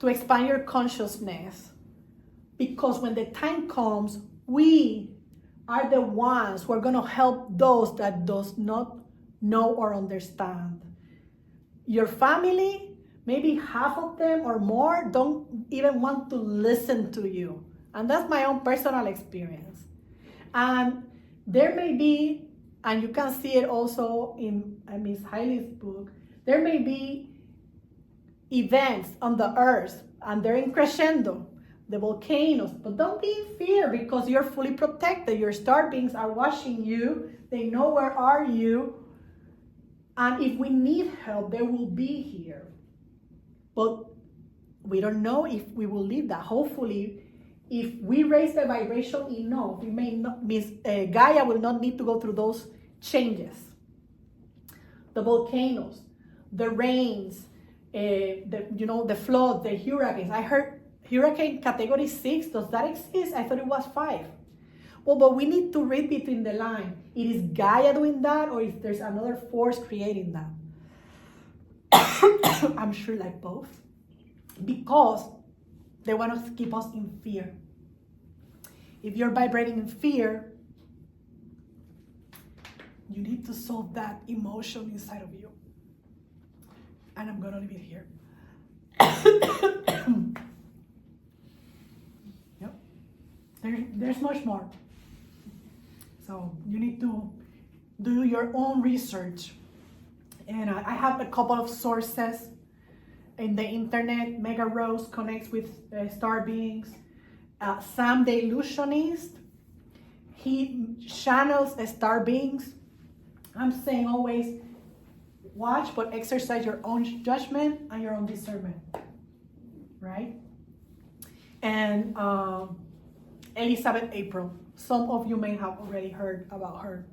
expand your consciousness. Because when the time comes, we are the ones who are going to help those that does not know or understand. Your family, maybe half of them or more, don't even want to listen to you. And that's my own personal experience. And there may be, and you can see it also in Miss Hailey's book, there may be events on the earth, and they're in crescendo, the volcanoes, but don't be in fear because you're fully protected. Your star beings are watching you. They know where are you. And if we need help, they will be here. But we don't know if we will leave that. Hopefully, if we raise the vibration enough, we may not, Gaia will not need to go through those changes. The volcanoes, the rains, the floods, the hurricanes. I heard Hurricane Category 6, does that exist? I thought it was 5. Well, but we need to read between the lines. It is Gaia doing that, or if there's another force creating that. I'm sure like both. Because they want to keep us in fear. If you're vibrating in fear, you need to solve that emotion inside of you. And I'm going to leave it here. There's much more. So you need to do your own research. And I have a couple of sources in the internet. Mega Rose connects with star beings. Sam the Illusionist, he channels star beings. I'm saying always watch, but exercise your own judgment and your own discernment, right? And Elizabeth April. Some of you may have already heard about her.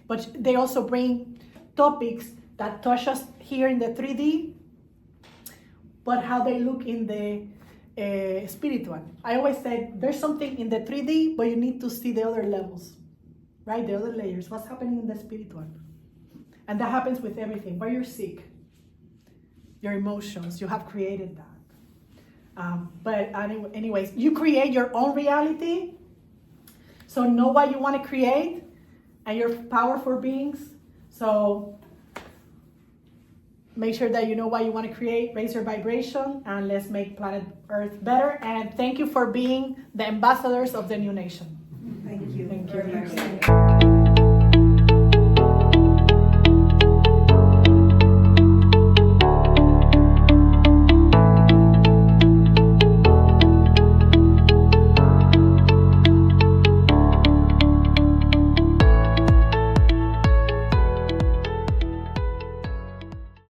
But they also bring topics that touch us here in the 3D, but how they look in the spiritual. I always said there's something in the 3D, but you need to see the other levels, right? The other layers. What's happening in the spiritual? And that happens with everything. Where you're sick, your emotions, you have created that. But anyways, you create your own reality. So know what you want to create, and you're powerful beings. So make sure that you know what you want to create, raise your vibration, and let's make planet Earth better. And thank you for being the ambassadors of the new nation. Thank you Thank you. very much.